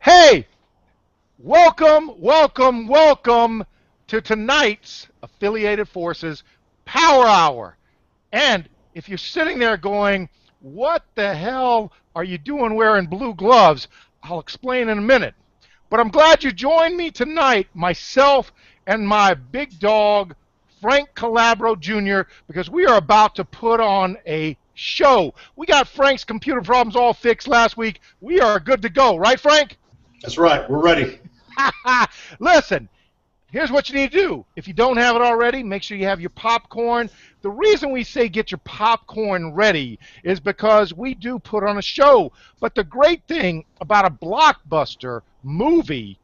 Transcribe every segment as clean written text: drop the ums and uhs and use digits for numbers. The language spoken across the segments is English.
Hey, welcome to tonight's Affiliated Forces Power Hour. And if you're sitting there going, what the hell are you doing wearing blue gloves? I'll explain in a minute. But I'm glad you joined me tonight, myself and my big dog, Frank Calabro Jr., because we are about to put on a show. We got Frank's computer problems all fixed last week. We are good to go, right, Frank? That's right. We're ready. Listen, here's what you need to do. If you don't have it already, make sure you have your popcorn. The reason we say get your popcorn ready is because we do put on a show. But the great thing about a blockbuster movie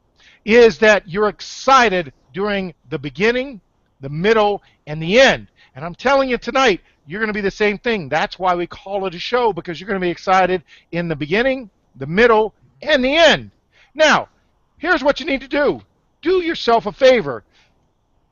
is that you're excited during the beginning, the middle, and the end. And I'm telling you tonight, you're going to be the same thing. That's why we call it a show, because you're going to be excited in the beginning, the middle, and the end. Now, here's what you need to do. Do yourself a favor.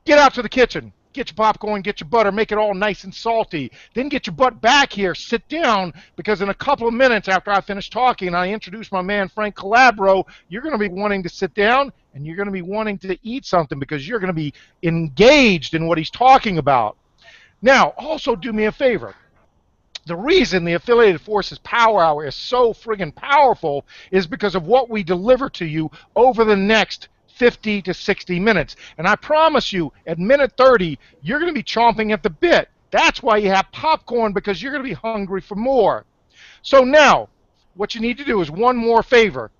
Get out to the kitchen. Get your popcorn, get your butter, make it all nice and salty. Then get your butt back here, sit down, because in a couple of minutes after I finish talking and I introduce my man Frank Calabro, you're going to be wanting to sit down and you're going to be wanting to eat something because you're going to be engaged in what he's talking about. Now, also do me a favor. The reason the Affiliated Forces Power Hour is so friggin' powerful is because of what we deliver to you over the next 50 to 60 minutes. And I promise you, at minute 30, you're going to be chomping at the bit. That's why you have popcorn, because you're going to be hungry for more. So now, what you need to do is one more favor.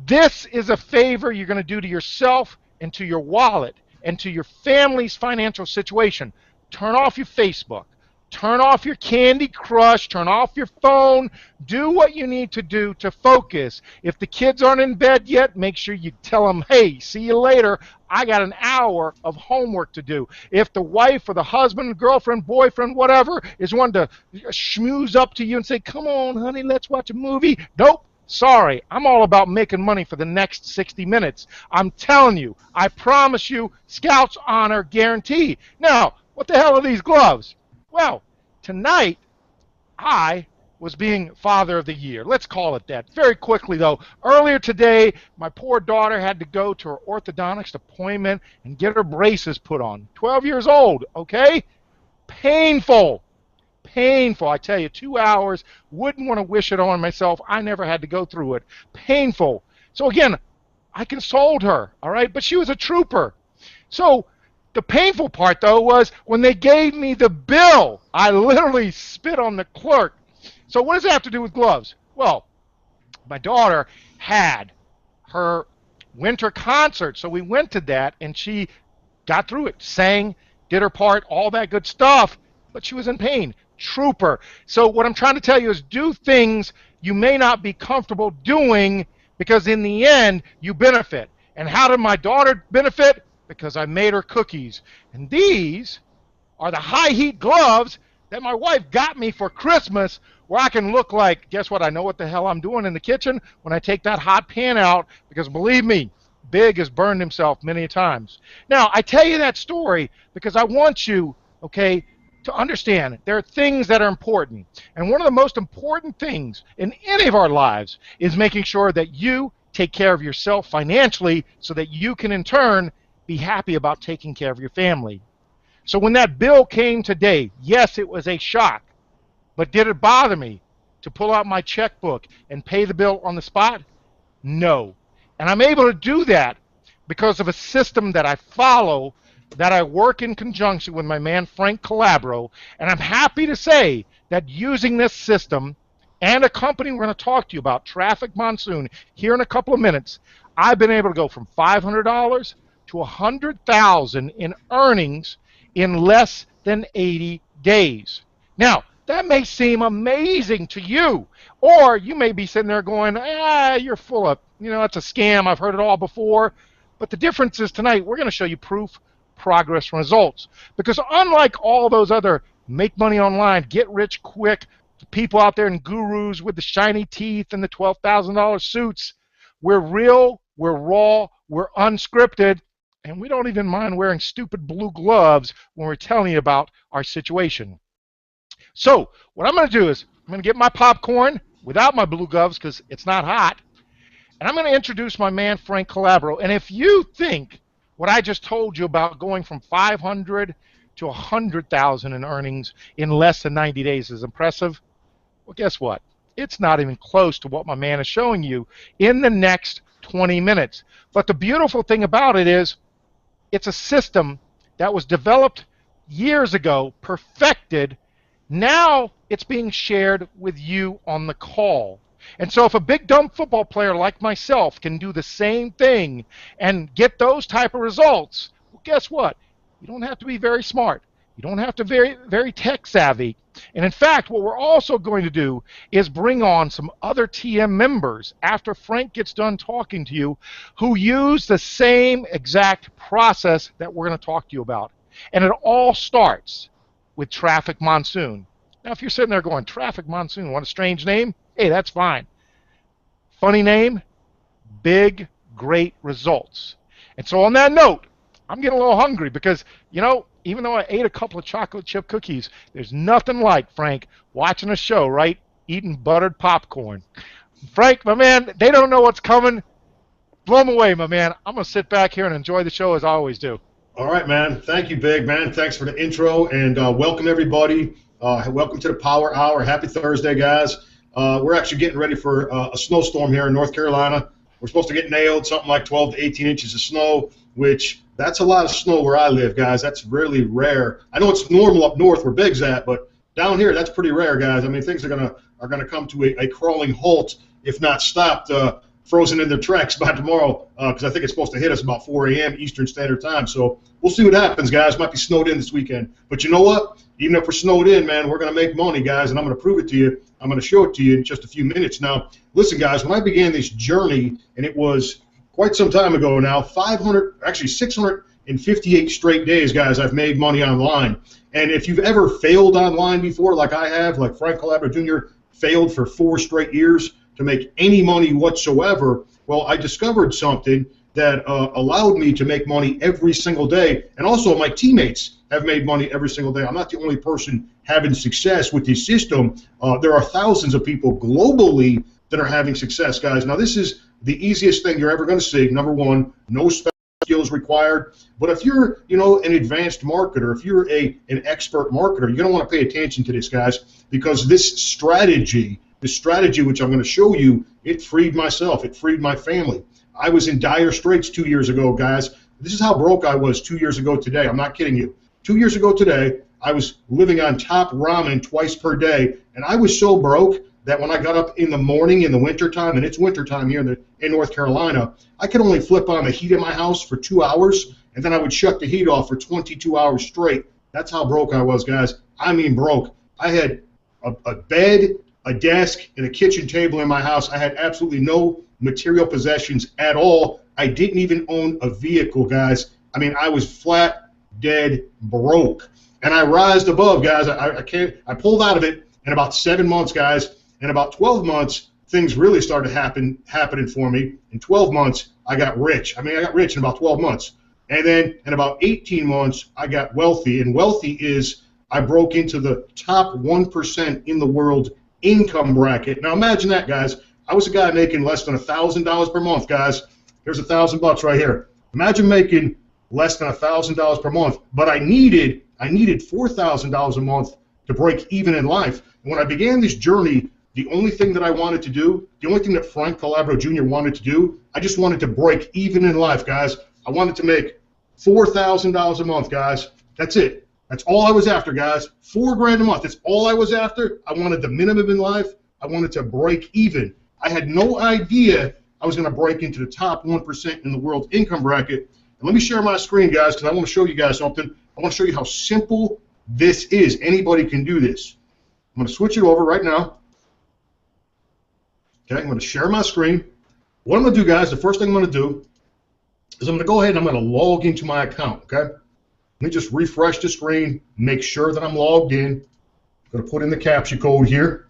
This is a favor you're going to do to yourself and to your wallet and to your family's financial situation. Turn off your Facebook. Turn off your Candy Crush, turn off your phone, do what you need to do to focus. If the kids aren't in bed yet, make sure you tell them, hey, see you later, I got an hour of homework to do. If the wife or the husband, girlfriend, boyfriend, whatever, is wanting to schmooze up to you and say, come on, honey, let's watch a movie. Nope. Sorry, I'm all about making money for the next 60 minutes. I'm telling you, I promise you, Scouts honor guarantee. Now, what the hell are these gloves? Well, tonight, I was being Father of the Year. Let's call it that. Very quickly, though, earlier today, my poor daughter had to go to her orthodontist appointment and get her braces put on. 12 years old, okay? Painful. Painful. I tell you, 2 hours. Wouldn't want to wish it on myself. I never had to go through it. Painful. So, again, I consoled her, all right? But she was a trooper. So, the painful part, though, was when they gave me the bill, I literally spit on the clerk. So what does that have to do with gloves? Well, my daughter had her winter concert, so we went to that, and she got through it, sang, did her part, all that good stuff, but she was in pain. Trooper. So what I'm trying to tell you is do things you may not be comfortable doing, because in the end, you benefit. And how did my daughter benefit? Because I made her cookies. And these are the high heat gloves that my wife got me for Christmas, where I can look like, guess what, I know what the hell I'm doing in the kitchen when I take that hot pan out, because believe me, Big has burned himself many times. Now, I tell you that story because I want you, okay, to understand there are things that are important. And one of the most important things in any of our lives is making sure that you take care of yourself financially so that you can, in turn, be happy about taking care of your family. So when that bill came today, yes, it was a shock, but did it bother me to pull out my checkbook and pay the bill on the spot? No. And I'm able to do that because of a system that I follow, that I work in conjunction with my man Frank Calabro, and I'm happy to say that using this system and a company we're going to talk to you about, Traffic Monsoon, here in a couple of minutes, I've been able to go from $500 to $100,000 in earnings in less than 80 days. Now, that may seem amazing to you, or you may be sitting there going, you're full of, it's a scam, I've heard it all before. But the difference is tonight, we're going to show you proof, progress, results. Because unlike all those other make money online, get rich quick, people out there and gurus with the shiny teeth and the $12,000 suits, we're real, we're raw, we're unscripted, and we don't even mind wearing stupid blue gloves when we're telling you about our situation. So what I'm going to do is I'm going to get my popcorn without my blue gloves because it's not hot. And I'm going to introduce my man, Frank Calabro. And if you think what I just told you about going from 500 to 100,000 in earnings in less than 90 days is impressive, well, guess what? It's not even close to what my man is showing you in the next 20 minutes. But the beautiful thing about it is it's a system that was developed years ago, perfected. Now it's being shared with you on the call. And so if a big dumb football player like myself can do the same thing and get those type of results, well, guess what? You don't have to be very smart. You don't have to be very tech savvy. And in fact, what we're also going to do is bring on some other TM members after Frank gets done talking to you who use the same exact process that we're going to talk to you about. And it all starts with Traffic Monsoon. Now, if you're sitting there going, Traffic Monsoon, what a strange name? Hey, that's fine. Funny name, big, great results. And so on that note, I'm getting a little hungry because, you know, even though I ate a couple of chocolate chip cookies, there's nothing like, Frank, watching a show, right? Eating buttered popcorn. Frank, my man, they don't know what's coming. Blow them away, my man. I'm going to sit back here and enjoy the show as I always do. All right, man. Thank you, Big Man. Thanks for the intro, and welcome, everybody. Welcome to the Power Hour. Happy Thursday, guys. We're actually getting ready for a snowstorm here in North Carolina. We're supposed to get nailed something like 12 to 18 inches of snow, which that's a lot of snow where I live, guys. That's really rare. I know it's normal up north where Big's at, but down here that's pretty rare, guys. I mean, things are gonna come to a crawling halt if not stopped, frozen in their tracks by tomorrow, because I think it's supposed to hit us about 4 a.m. Eastern Standard Time. So we'll see what happens, guys. Might be snowed in this weekend, but you know what? Even if we're snowed in, man, we're gonna make money, guys, and I'm gonna prove it to you. I'm gonna show it to you in just a few minutes. Now, listen, guys. When I began this journey, and it was quite some time ago now, 658 straight days, guys, I've made money online. And if you've ever failed online before, like I have, like Frank Calabro Jr. failed for 4 straight years to make any money whatsoever, well, I discovered something that allowed me to make money every single day. And also my teammates have made money every single day. I'm not the only person having success with this system. There are thousands of people globally that are having success, guys. Now, this is the easiest thing you're ever going to see. Number one, no special skills required. But if you're, you know, an advanced marketer, if you're an expert marketer, you're going to want to pay attention to this, guys, because this strategy which I'm going to show you, it freed myself. It freed my family. I was in dire straits 2 years ago, guys. This is how broke I was 2 years ago today. I'm not kidding you. 2 years ago today, I was living on top ramen twice per day, and I was so broke that when I got up in the morning in the wintertime, and it's wintertime here in North Carolina, I could only flip on the heat in my house for 2 hours, and then I would shut the heat off for 22 hours straight. That's how broke I was, guys. I mean broke. I had a bed, a desk, and a kitchen table in my house. I had absolutely no material possessions at all. I didn't even own a vehicle, guys. I mean, I was flat, dead, broke. And I rised above, guys. I pulled out of it in about 7 months, guys. In about 12 months, things really started happening for me. In 12 months, I got rich. I mean, I got rich in about 12 months. And then in about 18 months, I got wealthy. And wealthy is I broke into the top 1% in the world income bracket. Now imagine that, guys. I was a guy making less than $1,000 per month, guys. Here's $1,000 right here. Imagine making less than $1,000 per month, but I needed $4,000 a month to break even in life. And when I began this journey, the only thing that I wanted to do, the only thing that Frank Calabro Jr. wanted to do, I just wanted to break even in life, guys. I wanted to make $4,000 a month, guys. That's it. That's all I was after, guys. $4 grand a month. That's all I was after. I wanted the minimum in life. I wanted to break even. I had no idea I was going to break into the top 1% in the world income bracket. And let me share my screen, guys, because I want to show you guys something. I want to show you how simple this is. Anybody can do this. I'm going to switch it over right now. Okay, I'm going to share my screen. What I'm going to do, guys, the first thing I'm going to do is I'm going to go ahead and I'm going to log into my account, okay? Let me just refresh the screen, make sure that I'm logged in. I'm going to put in the CAPTCHA code here.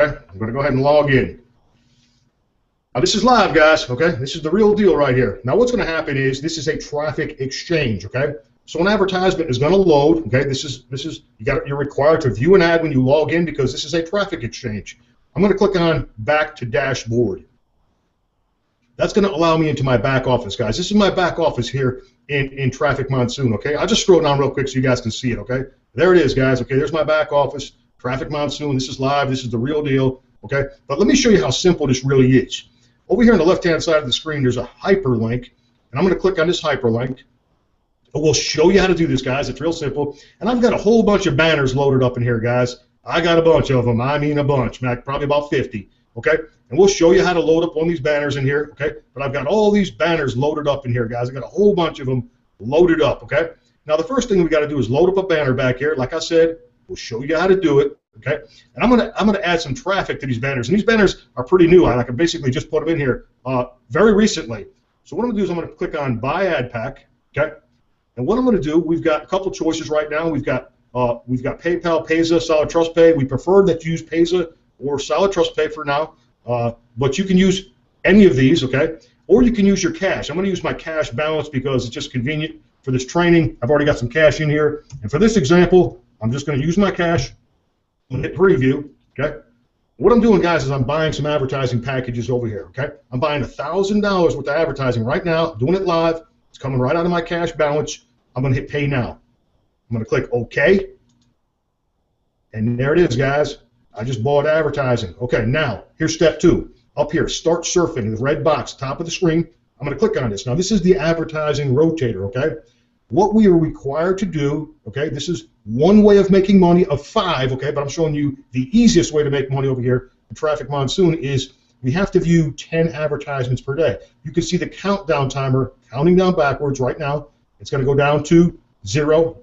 Okay, I'm going to go ahead and log in. Now this is live, guys, okay? This is the real deal right here. Now what's going to happen is this is a traffic exchange, okay? So an advertisement is going to load. Okay, you're required to view an ad when you log in because this is a traffic exchange. I'm going to click on back to dashboard. That's going to allow me into my back office, guys. This is my back office here in Traffic Monsoon. Okay, I'll just scroll down real quick so you guys can see it. Okay, there it is, guys. Okay, there's my back office, Traffic Monsoon. This is live. This is the real deal. Okay, but let me show you how simple this really is. Over here on the left-hand side of the screen, there's a hyperlink, and I'm going to click on this hyperlink. We'll show you how to do this, guys. It's real simple. And I've got a whole bunch of banners loaded up in here, guys. I got a bunch of them. I mean a bunch, probably about 50. Okay? And we'll show you how to load up one of these banners in here. Okay? But I've got all these banners loaded up in here, guys. I've got a whole bunch of them loaded up. Okay? Now, the first thing we got to do is load up a banner back here. Like I said, we'll show you how to do it. Okay? And I'm gonna add some traffic to these banners. And these banners are pretty new. I can basically just put them in here very recently. So what I'm going to do is I'm going to click on Buy Ad Pack. Okay? And what I'm going to do, we've got a couple choices right now. We've got PayPal, Payza, Solid Trust Pay. We prefer that you use Payza or Solid Trust Pay for now, but you can use any of these, okay? Or you can use your cash. I'm going to use my cash balance because it's just convenient for this training. I've already got some cash in here, and for this example, I'm just going to use my cash. I'm going to hit preview, okay? What I'm doing, guys, is I'm buying some advertising packages over here, okay? I'm buying $1,000 worth of advertising right now, doing it live. It's coming right out of my cash balance. I'm going to hit Pay Now. I'm going to click OK. And there it is, guys. I just bought advertising. Okay, now, here's step 2. Up here, Start Surfing, the red box, top of the screen. I'm going to click on this. Now, this is the advertising rotator, okay? What we are required to do, okay, this is one way of making money of 5, okay, but I'm showing you the easiest way to make money over here in Traffic Monsoon is we have to view 10 advertisements per day. You can see the countdown timer counting down backwards right now. It's going to go down to 0.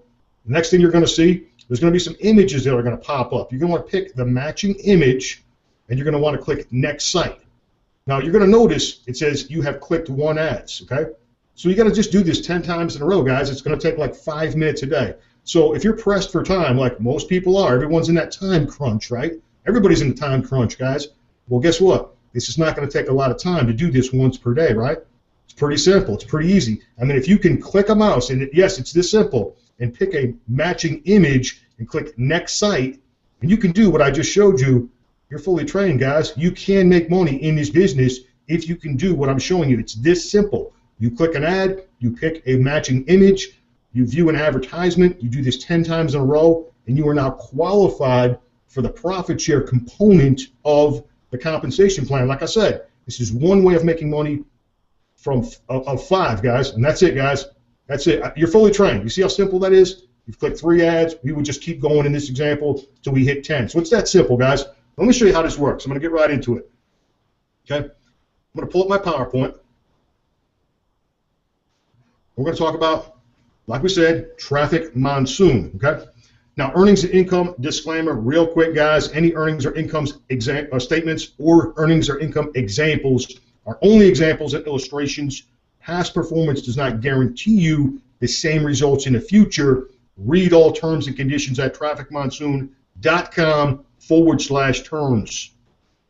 The next thing you're going to see, there's going to be some images that are going to pop up. You're going to want to pick the matching image, and you're going to want to click Next Site. Now, you're going to notice it says you have clicked 1 ads, okay? So you got to just do this 10 times in a row, guys. It's going to take like 5 minutes a day. So if you're pressed for time, like most people are, everyone's in that time crunch, right? Everybody's in the time crunch, guys. Well, guess what? This is not going to take a lot of time to do this once per day, right? It's pretty simple. It's pretty easy. I mean, if you can click a mouse, and yes, it's this simple, and pick a matching image and click Next Site, and you can do what I just showed you, you're fully trained, guys. You can make money in this business if you can do what I'm showing you. It's this simple. You click an ad, you pick a matching image, you view an advertisement, you do this 10 times in a row, and you are now qualified for the profit share component of the compensation plan. Like I said, this is one way of making money of 5, guys, and that's it, guys. That's it. You're fully trained. You see how simple that is? You've clicked 3 ads. We would just keep going in this example till we hit 10. So it's that simple, guys. Let me show you how this works. I'm going to get right into it. Okay? I'm going to pull up my PowerPoint. We're going to talk about, like we said, Traffic Monsoon. Okay? Now, earnings and income disclaimer, real quick, guys. Any earnings or income statements or earnings or income examples are only examples and illustrations. Past performance does not guarantee you the same results in the future. Read all terms and conditions at trafficmonsoon.com/terms.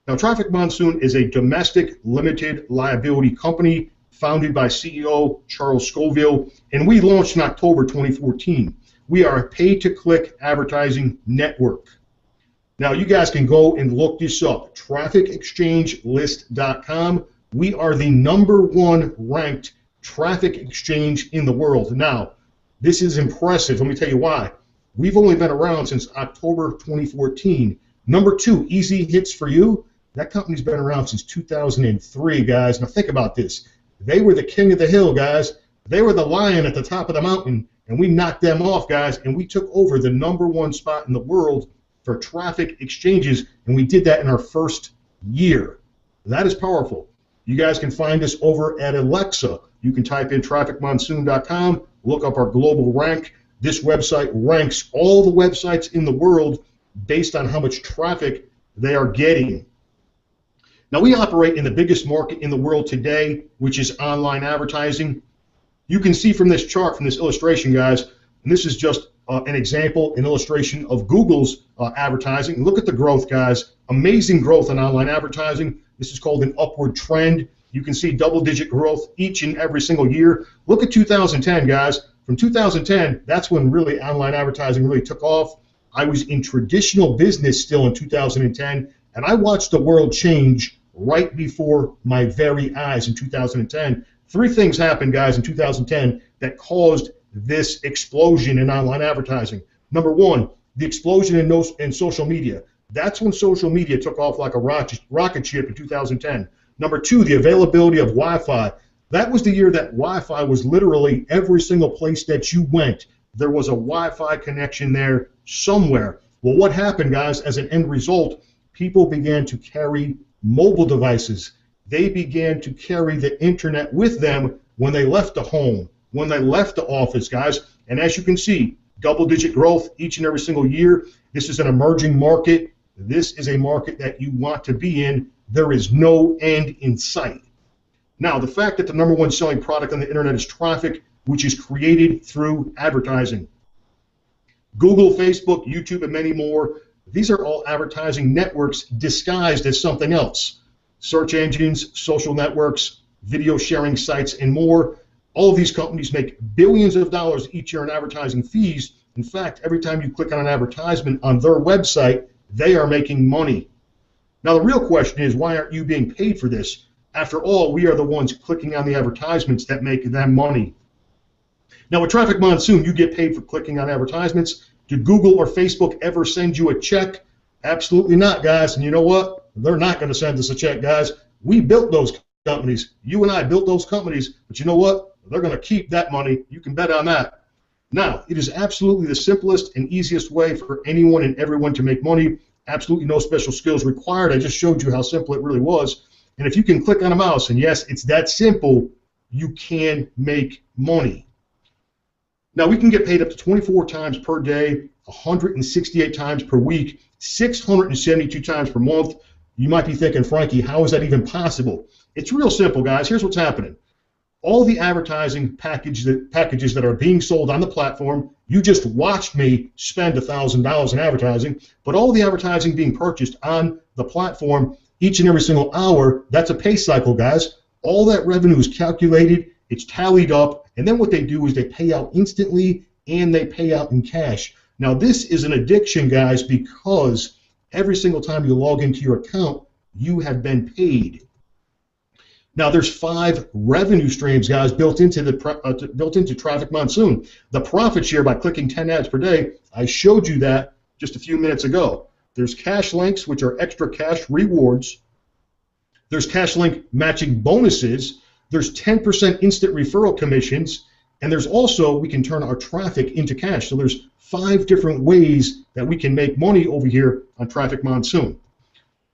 Now, Traffic Monsoon is a domestic limited liability company founded by CEO Charles Scoville, and we launched in October 2014. We are a pay-to-click advertising network. Now, you guys can go and look this up, trafficexchangelist.com. We are the #1 ranked traffic exchange in the world. Now, this is impressive. Let me tell you why. We've only been around since October 2014. #2, Easy Hits for You. That company's been around since 2003, guys. Now, think about this. They were the king of the hill, guys. They were the lion at the top of the mountain, and we knocked them off, guys, and we took over the #1 spot in the world for traffic exchanges, and we did that in our first year. That is powerful. You guys can find us over at Alexa. You can type in trafficmonsoon.com, look up our global rank. This website ranks all the websites in the world based on how much traffic they are getting. Now, we operate in the biggest market in the world today, which is online advertising. You can see from this chart, from this illustration, guys, and this is just an example, an illustration of Google's advertising. Look at the growth, guys. Amazing growth in online advertising. This is called an upward trend. You can see double-digit growth each and every single year. Look at 2010, guys. from 2010, that's when really online advertising really took off. I was in traditional business still in 2010, and I watched the world change right before my very eyes in 2010. Three things happened, guys, in 2010 that caused this explosion in online advertising. Number one, the explosion in social media. That's when social media took off like a rocket ship in 2010. Number two, the availability of Wi-Fi. That was the year that Wi-Fi was literally every single place that you went. There was a Wi-Fi connection there somewhere. Well, what happened, guys, as an end result, people began to carry mobile devices. They began to carry the internet with them when they left the home, when they left the office, guys. And as you can see, double-digit growth each and every single year. This is an emerging market. This is a market that you want to be in. There is no end in sight. Now, the fact that the number one selling product on the internet is traffic, which is created through advertising. Google, Facebook, YouTube, and many more, these are all advertising networks disguised as something else. Search engines, social networks, video sharing sites, and more. All of these companies make billions of dollars each year in advertising fees. In fact, every time you click on an advertisement on their website, they are making money. Now, the real question is, why aren't you being paid for this? After all, we are the ones clicking on the advertisements that make them money. Now, with Traffic Monsoon, you get paid for clicking on advertisements. Did Google or Facebook ever send you a check? Absolutely not, guys. And you know what? They're not going to send us a check, guys. We built those companies. You and I built those companies. But you know what? They're going to keep that money. You can bet on that. Now, it is absolutely the simplest and easiest way for anyone and everyone to make money. Absolutely no special skills required. I just showed you how simple it really was. And if you can click on a mouse, and yes, it's that simple, you can make money. Now, we can get paid up to 24 times per day, 168 times per week, 672 times per month. You might be thinking, Frankie, how is that even possible? It's real simple, guys. Here's what's happening. All the advertising packages that are being sold on the platform, you just watched me spend $1,000 in advertising, but all the advertising being purchased on the platform each and every single hour, that's a pay cycle, guys. All that revenue is calculated, it's tallied up, and then what they do is they pay out instantly and they pay out in cash. Now, this is an addiction, guys, because every single time you log into your account, you have been paid. Now, there's 5 revenue streams, guys, built into Traffic Monsoon. The profit share by clicking 10 ads per day, I showed you that just a few minutes ago. There's cash links, which are extra cash rewards. There's cash link matching bonuses. There's 10% instant referral commissions. And there's also, we can turn our traffic into cash. So there's 5 different ways that we can make money over here on Traffic Monsoon.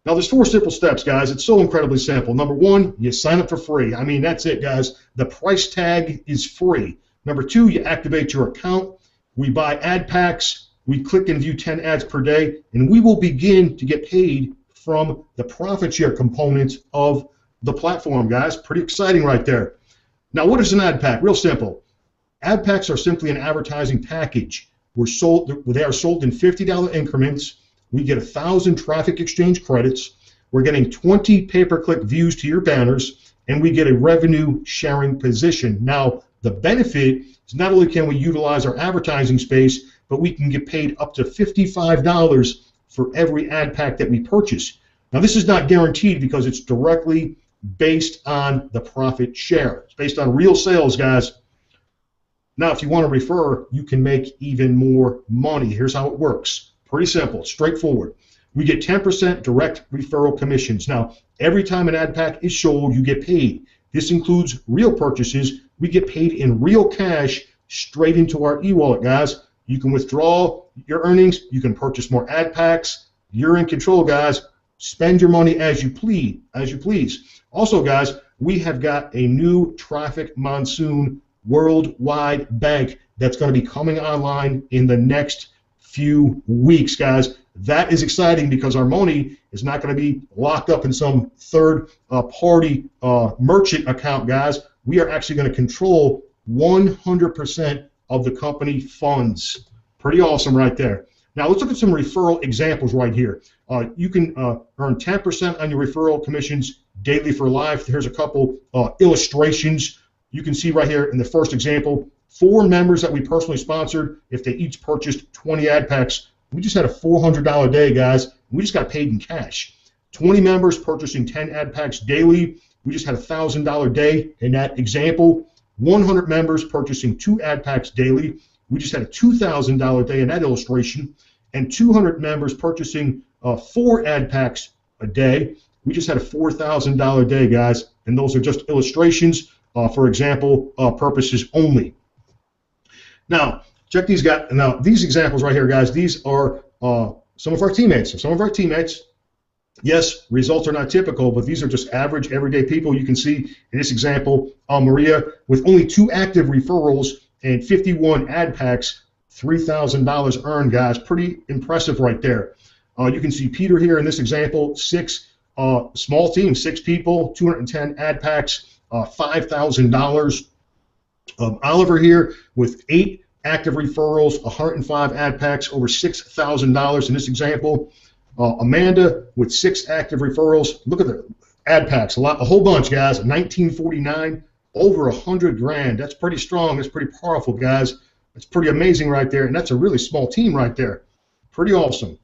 Now, there's 4 simple steps, guys. It's so incredibly simple. Number 1, you sign up for free. I mean, that's it, guys. The price tag is free. Number 2, you activate your account. We buy ad packs. We click and view 10 ads per day, and we will begin to get paid from the profit share component of the platform, guys. Pretty exciting right there. Now, what is an ad pack? Real simple. Ad packs are simply an advertising package. They are sold in $50 increments. We get 1,000 traffic exchange credits. We're getting 20 pay-per-click views to your banners, and we get a revenue sharing position. Now, the benefit is not only can we utilize our advertising space, but we can get paid up to $55 for every ad pack that we purchase. Now, this is not guaranteed because it's directly based on the profit share. It's based on real sales, guys. Now, if you want to refer, you can make even more money. Here's how it works. Pretty simple, straightforward. We get 10% direct referral commissions. Now, every time an ad pack is sold, you get paid. This includes real purchases. We get paid in real cash straight into our e-wallet, guys. You can withdraw your earnings. You can purchase more ad packs. You're in control, guys. Spend your money as you please. Also, guys, we have got a new Traffic Monsoon worldwide bank that's going to be coming online in the next few weeks, guys. That is exciting because our money is not going to be locked up in some third-party merchant account, guys. We are actually going to control 100% of the company funds. Pretty awesome right there. Now, let's look at some referral examples right here. You can earn 10% on your referral commissions daily for life. Here's a couple illustrations. You can see right here in the first example, 4 members that we personally sponsored, if they each purchased 20 ad packs, we just had a $400 day, guys. We just got paid in cash. 20 members purchasing 10 ad packs daily, we just had a $1,000 day in that example. 100 members purchasing 2 ad packs daily, we just had a $2,000 day in that illustration. And 200 members purchasing 4 ad packs a day, we just had a $4,000 day, guys. And those are just illustrations for example purposes only. Now, check these guys. Now, these examples right here, guys, these are some of our teammates. So some of our teammates, yes, results are not typical, but these are just average, everyday people. You can see in this example, Maria, with only 2 active referrals and 51 ad packs, $3,000 earned, guys. Pretty impressive right there. You can see Peter here in this example, 6 small team, 6 people, 210 ad packs, $5,000. Oliver here with 8 active referrals, 105 ad packs, over $6,000 in this example. Amanda with 6 active referrals. Look at the ad packs, a whole bunch, guys. 1949, over 100 grand. That's pretty strong. That's pretty powerful, guys. That's pretty amazing right there, and that's a really small team right there. Pretty awesome.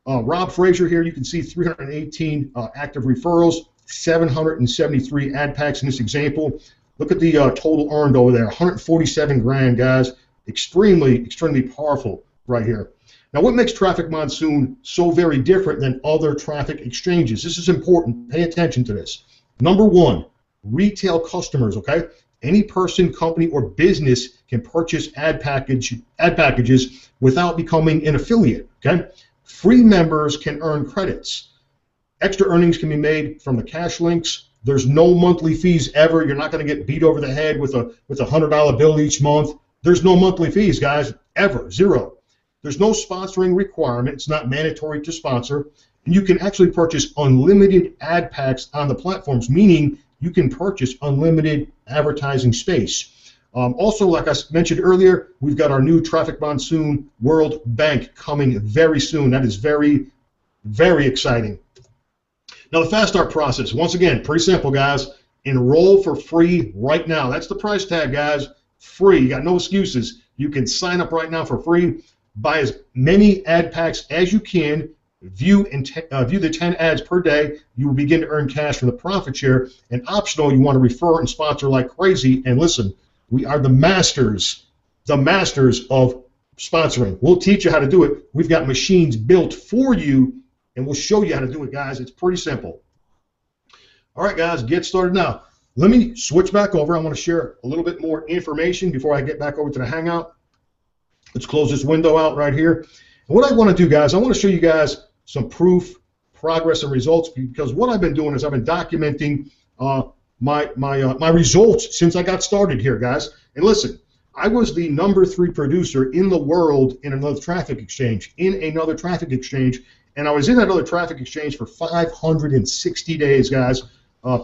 Rob Frazier here, you can see 318 active referrals, 773 ad packs in this example. Look at the total earned over there, 147 grand, guys. Extremely, extremely powerful right here. Now, what makes Traffic Monsoon so very different than other traffic exchanges? This is important. Pay attention to this. Number 1, retail customers, okay? Any person, company, or business can purchase ad packages without becoming an affiliate, okay? Free members can earn credits. Extra earnings can be made from the cash links. There's no monthly fees ever. You're not going to get beat over the head with a $100 bill each month. There's no monthly fees, guys, ever, 0. There's no sponsoring requirement. It's not mandatory to sponsor. And you can actually purchase unlimited ad packs on the platforms, meaning you can purchase unlimited advertising space. Also, like I mentioned earlier, we've got our new Traffic Monsoon World Bank coming very soon. That is very, very exciting. Now, the fast start process, once again, pretty simple, guys. Enroll for free right now. That's the price tag, guys. Free. You got no excuses. You can sign up right now for free. Buy as many ad packs as you can. View the 10 ads per day. You will begin to earn cash from the profit share. And optional, you want to refer and sponsor like crazy. And listen, we are the masters of sponsoring. We'll teach you how to do it. We've got machines built for you, and we'll show you how to do it, guys. It's pretty simple. All right, guys, get started now. Let me switch back over. I want to share a little bit more information before I get back over to the Hangout. Let's close this window out right here. And what I want to do, guys, I want to show you guys some proof, progress, and results, because what I've been doing is I've been documenting my results since I got started here, guys. And listen, I was the #3 producer in the world in another traffic exchange, and I was in that other traffic exchange for 560 days, guys.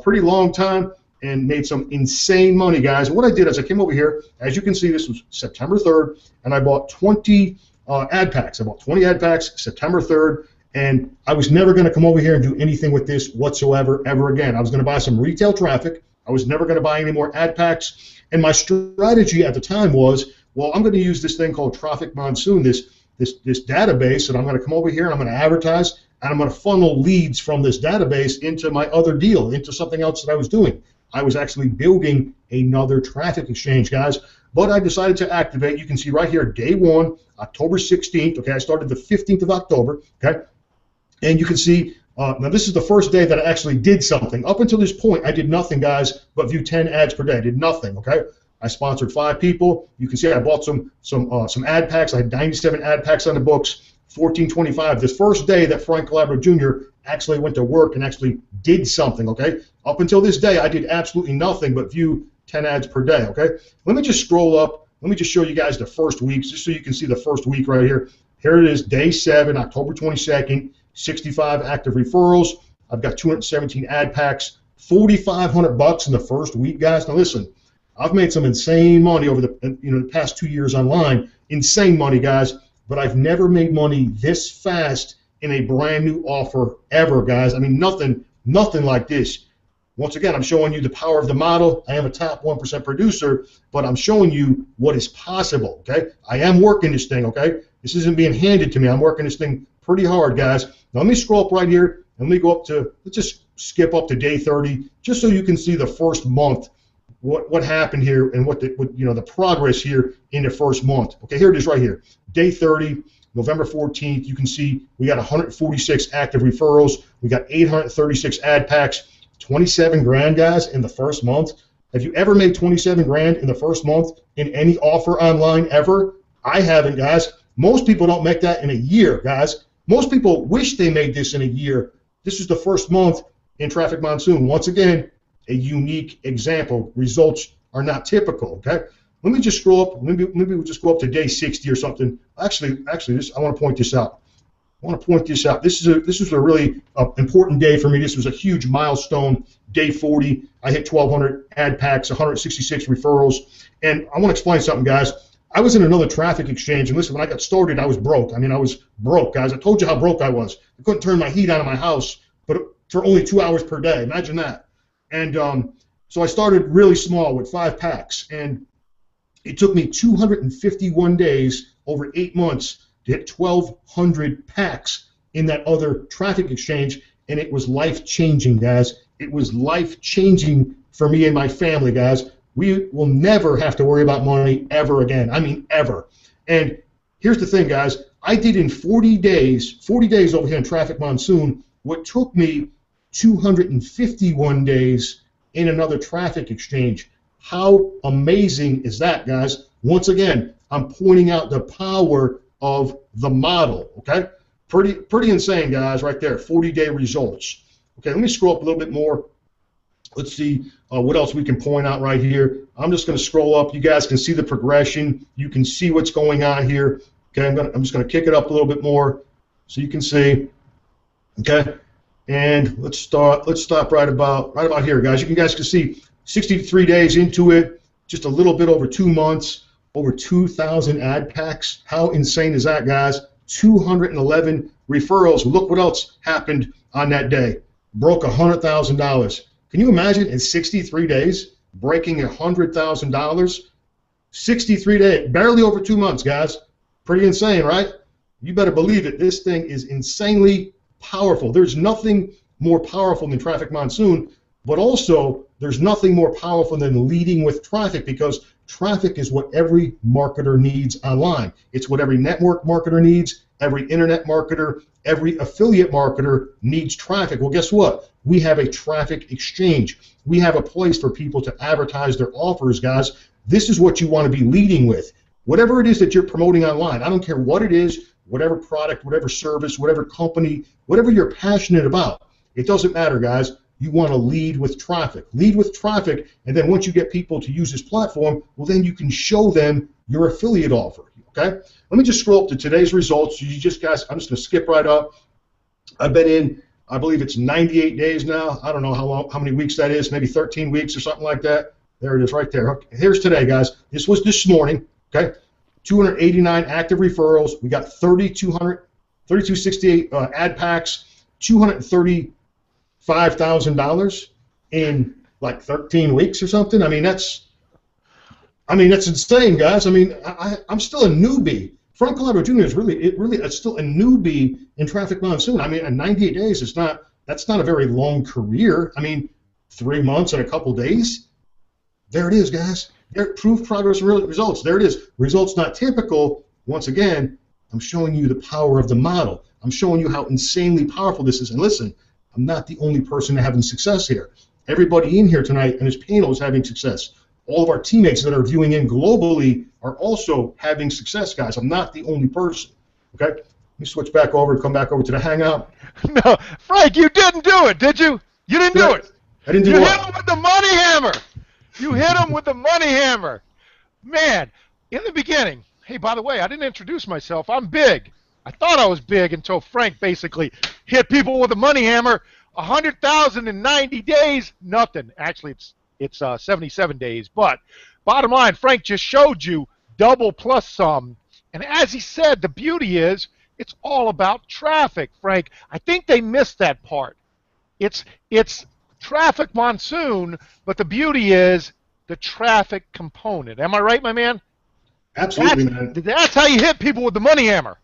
Pretty long time, and made some insane money, guys. And what I did is I came over here, as you can see, this was September 3rd, and I bought 20 ad packs. I bought 20 ad packs September 3rd, and I was never going to come over here and do anything with this whatsoever ever again. I was going to buy some retail traffic. I was never going to buy any more ad packs, and my strategy at the time was, well, I'm going to use this thing called Traffic Monsoon, this database, and I'm going to come over here and I'm going to advertise, and I'm going to funnel leads from this database into my other deal, into something else that I was doing. I was actually building another traffic exchange, guys, but I decided to activate. You can see right here, day 1, October 16th. Okay, I started the 15th of October. Okay, and you can see now this is the first day that I actually did something. Up until this point, I did nothing, guys, but view 10 ads per day. I did nothing. Okay, I sponsored 5 people. You can see I bought some ad packs. I had 97 ad packs on the books. 1425. This first day that Frank Calabro Jr. actually went to work and actually did something, okay? Up until this day, I did absolutely nothing but view 10 ads per day, okay? Let me just scroll up. Let me just show you guys the first week, just so you can see the first week right here. Here it is, day 7, October 22nd, 65 active referrals. I've got 217 ad packs, $4,500 in the first week, guys. Now listen, I've made some insane money over the past 2 years online. Insane money, guys. But I've never made money this fast in a brand new offer ever, guys. I mean, nothing like this. Once again, I'm showing you the power of the model. I am a top 1% producer, but I'm showing you what is possible, okay? I am working this thing, okay? This isn't being handed to me. I'm working this thing pretty hard, guys. Now, let me scroll up right here, and let me go up to, let's just skip up to day 30, just so you can see the first month, what happened here and what the progress here in the first month. Okay, here it is right here. Day 30, November 14th, you can see we got 146 active referrals. We got 836 ad packs, 27 grand, guys, in the first month. Have you ever made 27 grand in the first month in any offer online ever? I haven't, guys. Most people don't make that in a year, guys. Most people wish they made this in a year. This is the first month in Traffic Monsoon. Once again, a unique example. Results are not typical, okay? Let me just scroll up. Maybe we'll just go up to day 60 or something. Actually, I want to point this out. This is a really important day for me. This was a huge milestone. Day 40, I hit 1,200 ad packs, 166 referrals. And I want to explain something, guys. I was in another traffic exchange, and listen, when I got started, I was broke. I mean, I was broke, guys. I told you how broke I was. I couldn't turn my heat on in my house, but for only 2 hours per day. Imagine that. And so I started really small with 5 packs, and it took me 251 days, over 8 months, to hit 1,200 packs in that other traffic exchange, and it was life-changing, guys. It was life-changing for me and my family, guys. We will never have to worry about money ever again. I mean, ever. And here's the thing, guys. I did in 40 days over here in Traffic Monsoon, what took me 251 days in another traffic exchange. How amazing is that, guys? Once again, I'm pointing out the power of the model, okay? Pretty insane, guys, right there, 40-day results. Okay, let me scroll up a little bit more. Let's see what else we can point out right here. I'm just going to scroll up. You guys can see the progression. You can see what's going on here. Okay, I'm just going to kick it up a little bit more so you can see. Okay, and let's stop right about here, guys. You guys can see 63 days into it, just a little bit over 2 months, over 2,000 ad packs. How insane is that, guys? 211 referrals. Look what else happened on that day. Broke $100,000. Can you imagine in 63 days breaking $100,000? 63 days, barely over 2 months, guys. Pretty insane, right? You better believe it. This thing is insanely powerful. There's nothing more powerful than Traffic Monsoon, but also there's nothing more powerful than leading with traffic, because traffic is what every marketer needs online. It's what every network marketer needs, every internet marketer, every affiliate marketer needs traffic. Well, guess what? We have a traffic exchange. We have a place for people to advertise their offers, guys. This is what you want to be leading with. Whatever it is that you're promoting online, I don't care what it is, whatever product, whatever service, whatever company, whatever you're passionate about. It doesn't matter, guys. You want to lead with traffic. Lead with traffic, and then once you get people to use this platform, well, then you can show them your affiliate offer, okay? Let me just scroll up to today's results. You just guys, I'm just going to skip right up. I've been in, I believe it's 98 days now. I don't know how many weeks that is, maybe 13 weeks or something like that. There it is right there. Okay, here's today, guys. This was this morning, okay? 289 active referrals. We got 3,268 ad packs, $235,000 in like 13 weeks or something. I mean, that's insane, guys. I mean, I'm still a newbie. Frank Calabro Jr. is really still a newbie in Traffic Monsoon. I mean, in 98 days, that's not a very long career. I mean, 3 months and a couple days. There it is, guys. Proof, progress, and results. There it is. Results not typical. Once again, I'm showing you the power of the model. I'm showing you how insanely powerful this is. And listen, I'm not the only person having success here. Everybody in here tonight and his panel is having success. All of our teammates that are viewing in globally are also having success, guys. I'm not the only person. Okay? Let me switch back over and come back over to the Hangout. No, Frank, you didn't do it, did you? You didn't do it. I didn't do it. You what? hit him with the money hammer. You hit him with the money hammer. Man, in the beginning, hey, by the way, I didn't introduce myself. I'm big. I thought I was big until Frank basically hit people with a money hammer. 100,000 in 90 days, nothing. Actually, it's 77 days. But bottom line, Frank just showed you double plus some. And as he said, the beauty is it's all about traffic, Frank. I think they missed that part. It's Traffic Monsoon, but the beauty is the traffic component. Am I right, my man? Absolutely, man. That's how you hit people with the money hammer.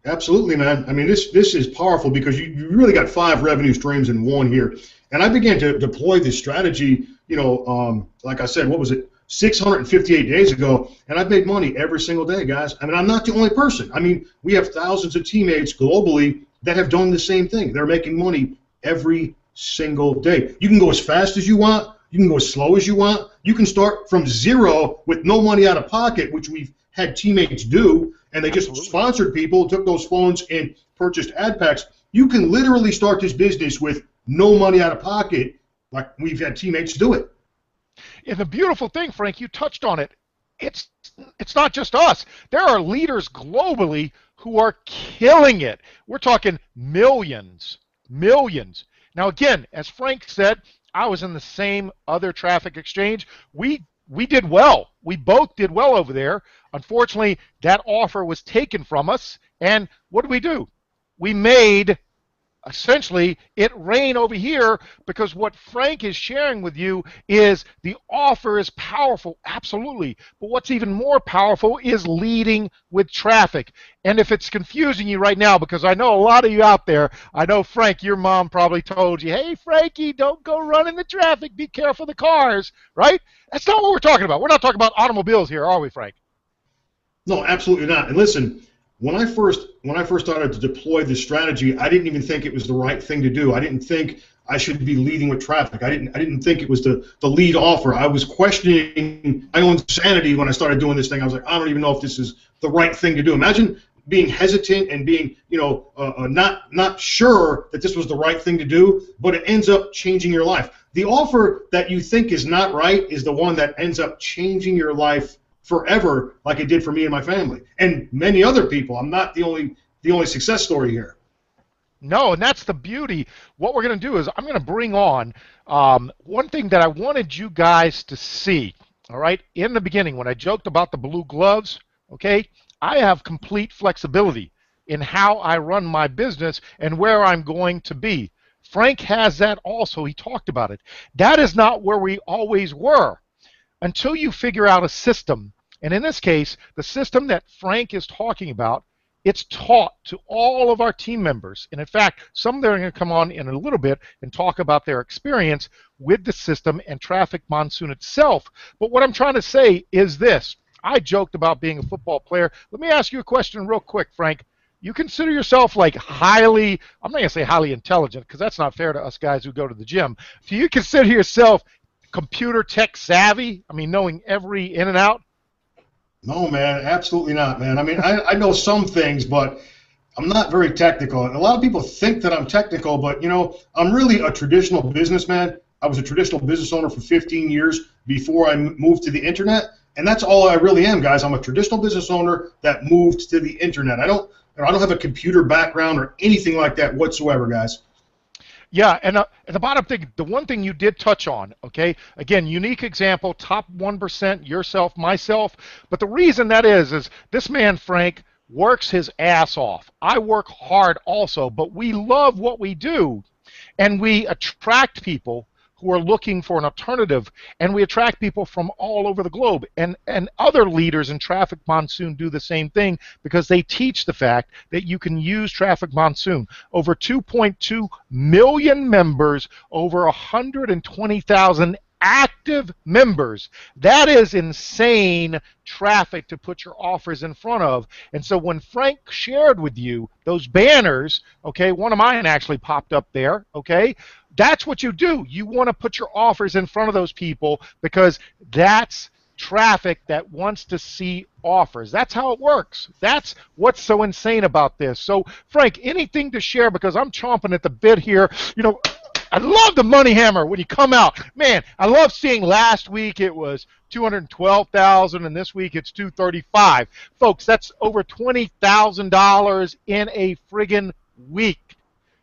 Absolutely, man. I mean, this is powerful because you really got 5 revenue streams in one here. And I began to deploy this strategy, like I said, what was it, 658 days ago, and I've made money every single day, guys. I mean, I'm not the only person. I mean, we have thousands of teammates globally that have done the same thing. They're making money every single day. You can go as fast as you want. You can go as slow as you want. You can start from zero with no money out of pocket, which we've had teammates do, and they just sponsored people, took those phones and purchased ad packs. You can literally start this business with no money out of pocket, like we've had teammates do it. And the beautiful thing, Frank, you touched on it. It's not just us. There are leaders globally who are killing it. We're talking millions, millions. Now, again, as Frank said, I was in the same other traffic exchange. We did well. We both did well over there. Unfortunately, that offer was taken from us. And what did we do? We made essentially it rain over here, because what Frank is sharing with you is the offer is powerful, absolutely. But what's even more powerful is leading with traffic. And if it's confusing you right now, because I know a lot of you out there, I know, Frank, your mom probably told you, hey, Frankie, don't go run in the traffic, be careful of the cars, right? That's not what we're talking about. We're not talking about automobiles here, are we, Frank? No, absolutely not. And listen, when I first started to deploy this strategy, I didn't even think it was the right thing to do. I didn't think I should be leading with traffic. I didn't think it was the lead offer. I was questioning my own sanity when I started doing this thing. I was like, I don't even know if this is the right thing to do. Imagine being hesitant and being, not sure that this was the right thing to do, but it ends up changing your life. The offer that you think is not right is the one that ends up changing your life forever, like it did for me and my family and many other people. I'm not the only success story here. No, and that's the beauty. What we're going to do is I'm going to bring on one thing that I wanted you guys to see. All right, in the beginning when I joked about the blue gloves, okay, I have complete flexibility in how I run my business and where I'm going to be. Frank has that also. He talked about it. That is not where we always were until you figure out a system. And in this case, the system that Frank is talking about, it's taught to all of our team members. And in fact, some of them are going to come on in a little bit and talk about their experience with the system and Traffic Monsoon itself. But what I'm trying to say is this. I joked about being a football player. Let me ask you a question real quick, Frank. You consider yourself like highly, I'm not going to say highly intelligent, because that's not fair to us guys who go to the gym. Do you consider yourself computer tech savvy? I mean, knowing every in and out? No, man, absolutely not, man. I mean, I know some things, but I'm not very technical. A lot of people think that I'm technical, but, I'm really a traditional businessman. I was a traditional business owner for 15 years before I moved to the internet, and that's all I really am, guys. I'm a traditional business owner that moved to the internet. I don't have a computer background or anything like that whatsoever, guys. Yeah, and the bottom thing, the one thing you did touch on, okay, again, unique example, top 1%, yourself, myself, but the reason that is this man, Frank, works his ass off. I work hard also, but we love what we do, and we attract people who are looking for an alternative, and we attract people from all over the globe. And other leaders in Traffic Monsoon do the same thing because they teach the fact that you can use Traffic Monsoon. Over 2.2 million members, over 120,000 active members. That is insane traffic to put your offers in front of. And so when Frank shared with you those banners, okay, one of mine actually popped up there, okay, that's what you do. You want to put your offers in front of those people because that's traffic that wants to see offers. That's how it works. That's what's so insane about this. So, Frank, anything to share, because I'm chomping at the bit here. I love the money hammer when you come out. Man, I love seeing last week it was 212,000 and this week it's 235. Folks, that's over $20,000 in a friggin' week.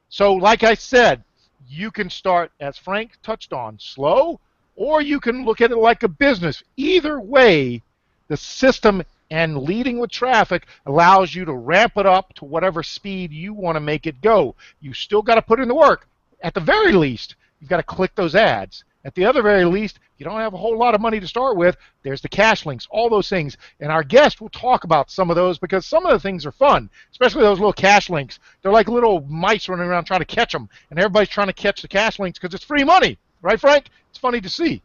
So like I said, you can start, as Frank touched on, slow, or you can look at it like a business. Either way, the system and leading with traffic allows you to ramp it up to whatever speed you want to make it go. You still got to put in the work. At the very least, you've got to click those ads. At the other very least, if you don't have a whole lot of money to start with, there's the cash links, all those things. And our guest will talk about some of those because some of the things are fun, especially those little cash links. They're like little mice running around trying to catch them, and everybody's trying to catch the cash links because it's free money. Right, Frank? It's funny to see.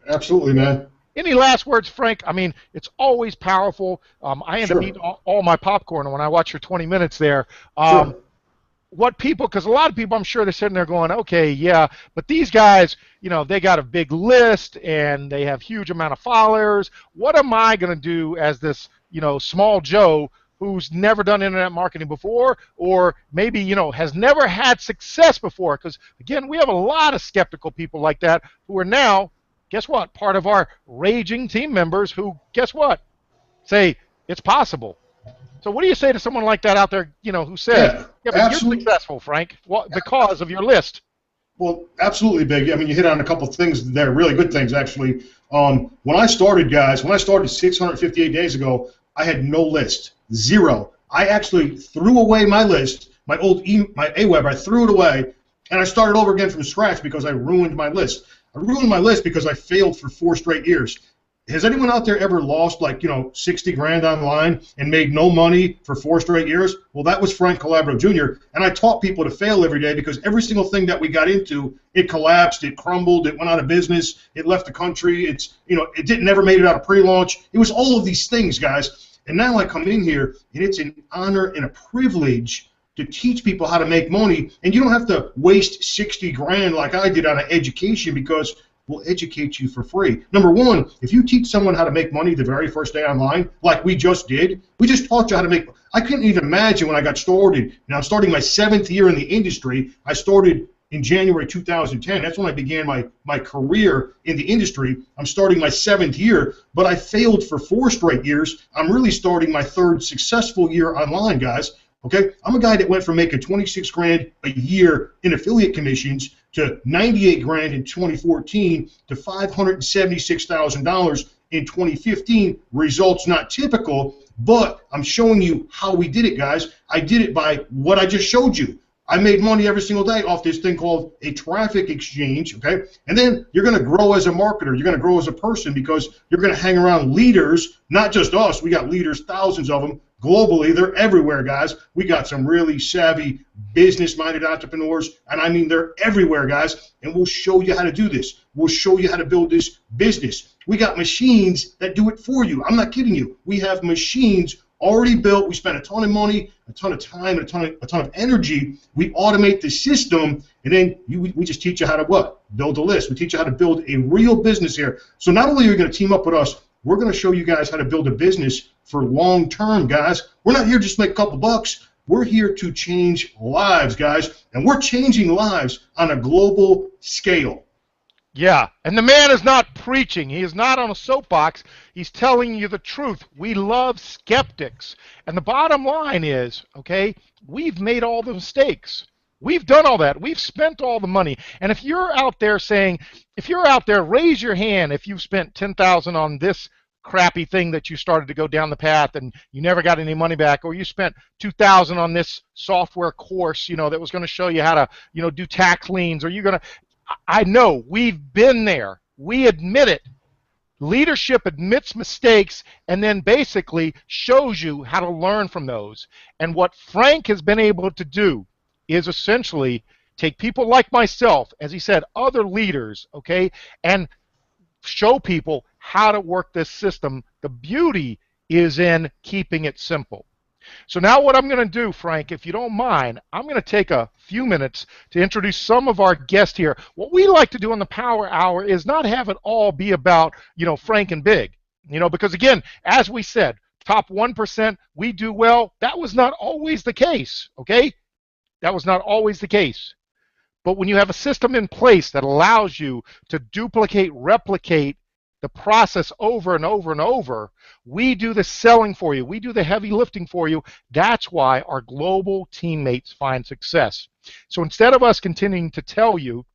Absolutely, man. Any last words, Frank? I mean, it's always powerful. I end up eating all my popcorn when I watch your 20 minutes there. What people, because a lot of people, I'm sure they're sitting there going, okay, yeah, but these guys, they got a big list and they have huge amount of followers. What am I going to do as this, small Joe who's never done internet marketing before, or maybe, has never had success before? Because, again, we have a lot of skeptical people like that who are now, guess what, part of our raging team members who, guess what, say it's possible. So what do you say to someone like that out there, who says, yeah, but you're successful, Frank, because of your list? Well, absolutely, Big. I mean, you hit on a couple of things there, really good things, actually. When I started, guys, 658 days ago, I had no list, zero. I actually threw away my list, my old my AWeber, I threw it away, and I started over again from scratch because I ruined my list. I ruined my list because I failed for 4 straight years. Has anyone out there ever lost, like, 60 grand online and made no money for 4 straight years? Well, that was Frank Calabro Jr., and I taught people to fail every day because every single thing that we got into, it collapsed, it crumbled, it went out of business, it left the country, it never made it out of pre-launch. It was all of these things, guys. And now I come in here, and it's an honor and a privilege to teach people how to make money, and you don't have to waste 60 grand like I did on an education because we'll educate you for free. Number one, if you teach someone how to make money the very first day online, like we just did, we just taught you how to make. I couldn't even imagine when I got started. Now I'm starting my 7th year in the industry. I started in January 2010. That's when I began my career in the industry. I'm starting my 7th year, but I failed for 4 straight years. I'm really starting my 3rd successful year online, guys. Okay, I'm a guy that went from making 26 grand a year in affiliate commissions to 98 grand in 2014 to $576,000 in 2015. Results not typical, but I'm showing you how we did it, guys. I did it by what I just showed you. I made money every single day off this thing called a traffic exchange, okay? And then you're going to grow as a marketer. You're going to grow as a person because you're going to hang around leaders, not just us. We got leaders, thousands of them, globally. They're everywhere, guys. We got some really savvy, business-minded entrepreneurs, and I mean they're everywhere, guys, and we'll show you how to do this. We'll show you how to build this business. We got machines that do it for you. I'm not kidding you. We have machines already built. We spent a ton of money, a ton of time, and a ton of energy. We automate the system, and then we just teach you how to what? Build a list. We teach you how to build a real business here. So not only are you going to team up with us, we're going to show you guys how to build a business for long term, guys. We're not here just to make a couple bucks. We're here to change lives, guys, and we're changing lives on a global scale. Yeah, and the man is not preaching. He is not on a soapbox. He's telling you the truth. We love skeptics. And the bottom line is, okay, we've made all the mistakes. We've done all that. We've spent all the money. And if you're out there saying, raise your hand if you've spent $10,000 on this crappy thing that you started to go down the path and you never got any money back, or you spent $2,000 on this software course, that was going to show you how to, do tax liens, or you're going to. I know, we've been there. We admit it. Leadership admits mistakes and then basically shows you how to learn from those. And what Frank has been able to do is essentially take people like myself, as he said, other leaders, okay, and show people how to work this system. The beauty is in keeping it simple. So now what I'm going to do, Frank, if you don't mind, I'm going to take a few minutes to introduce some of our guests here. What we like to do on the Power Hour is not have it all be about, Frank and Big, because again, as we said, top 1%, we do well. That was not always the case, okay? That was not always the case. But when you have a system in place that allows you to duplicate, replicate the process over and over and over, we do the selling for you. We do the heavy lifting for you. That's why our global teammates find success. So instead of us continuing to tell you,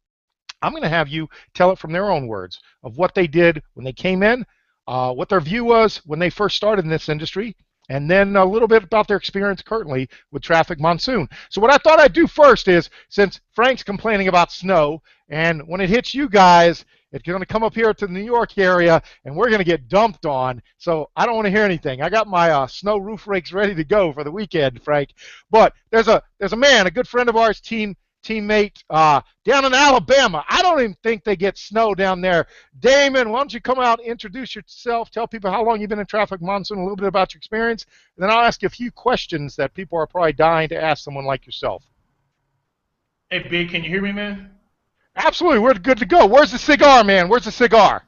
I'm going to have you tell it from their own words of what they did when they came in, what their view was when they first started in this industry, and then a little bit about their experience currently with Traffic Monsoon. So what I thought I'd do first is, since Frank's complaining about snow, and when it hits you guys, it's going to come up here to the New York area, and we're going to get dumped on. So I don't want to hear anything. I got my snow roof rakes ready to go for the weekend, Frank. But there's a man, a good friend of ours, teammate down in Alabama. I don't even think they get snow down there. Damon, why don't you come out, introduce yourself, tell people how long you've been in Traffic Monsoon, a little bit about your experience, and then I'll ask you a few questions that people are probably dying to ask someone like yourself. Hey, Big, can you hear me, man? Absolutely, we're good to go. Where's the cigar, man? Where's the cigar?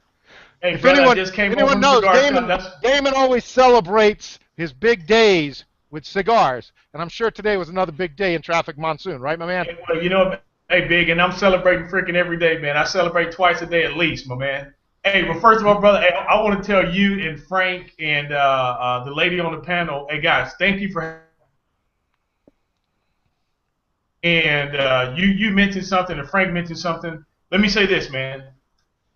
Hey, If brother, anyone, I just came over anyone from knows, the cigar shop. Damon always celebrates his big days with cigars, and I'm sure today was another big day in Traffic Monsoon, right, my man? Hey, well, you know, hey, Big, and I'm celebrating freaking every day, man. I celebrate twice a day at least, my man. Hey, well, first of all, brother, hey, I want to tell you and Frank and the lady on the panel, hey, guys, thank you for. And you mentioned something, and Frank mentioned something. Let me say this, man.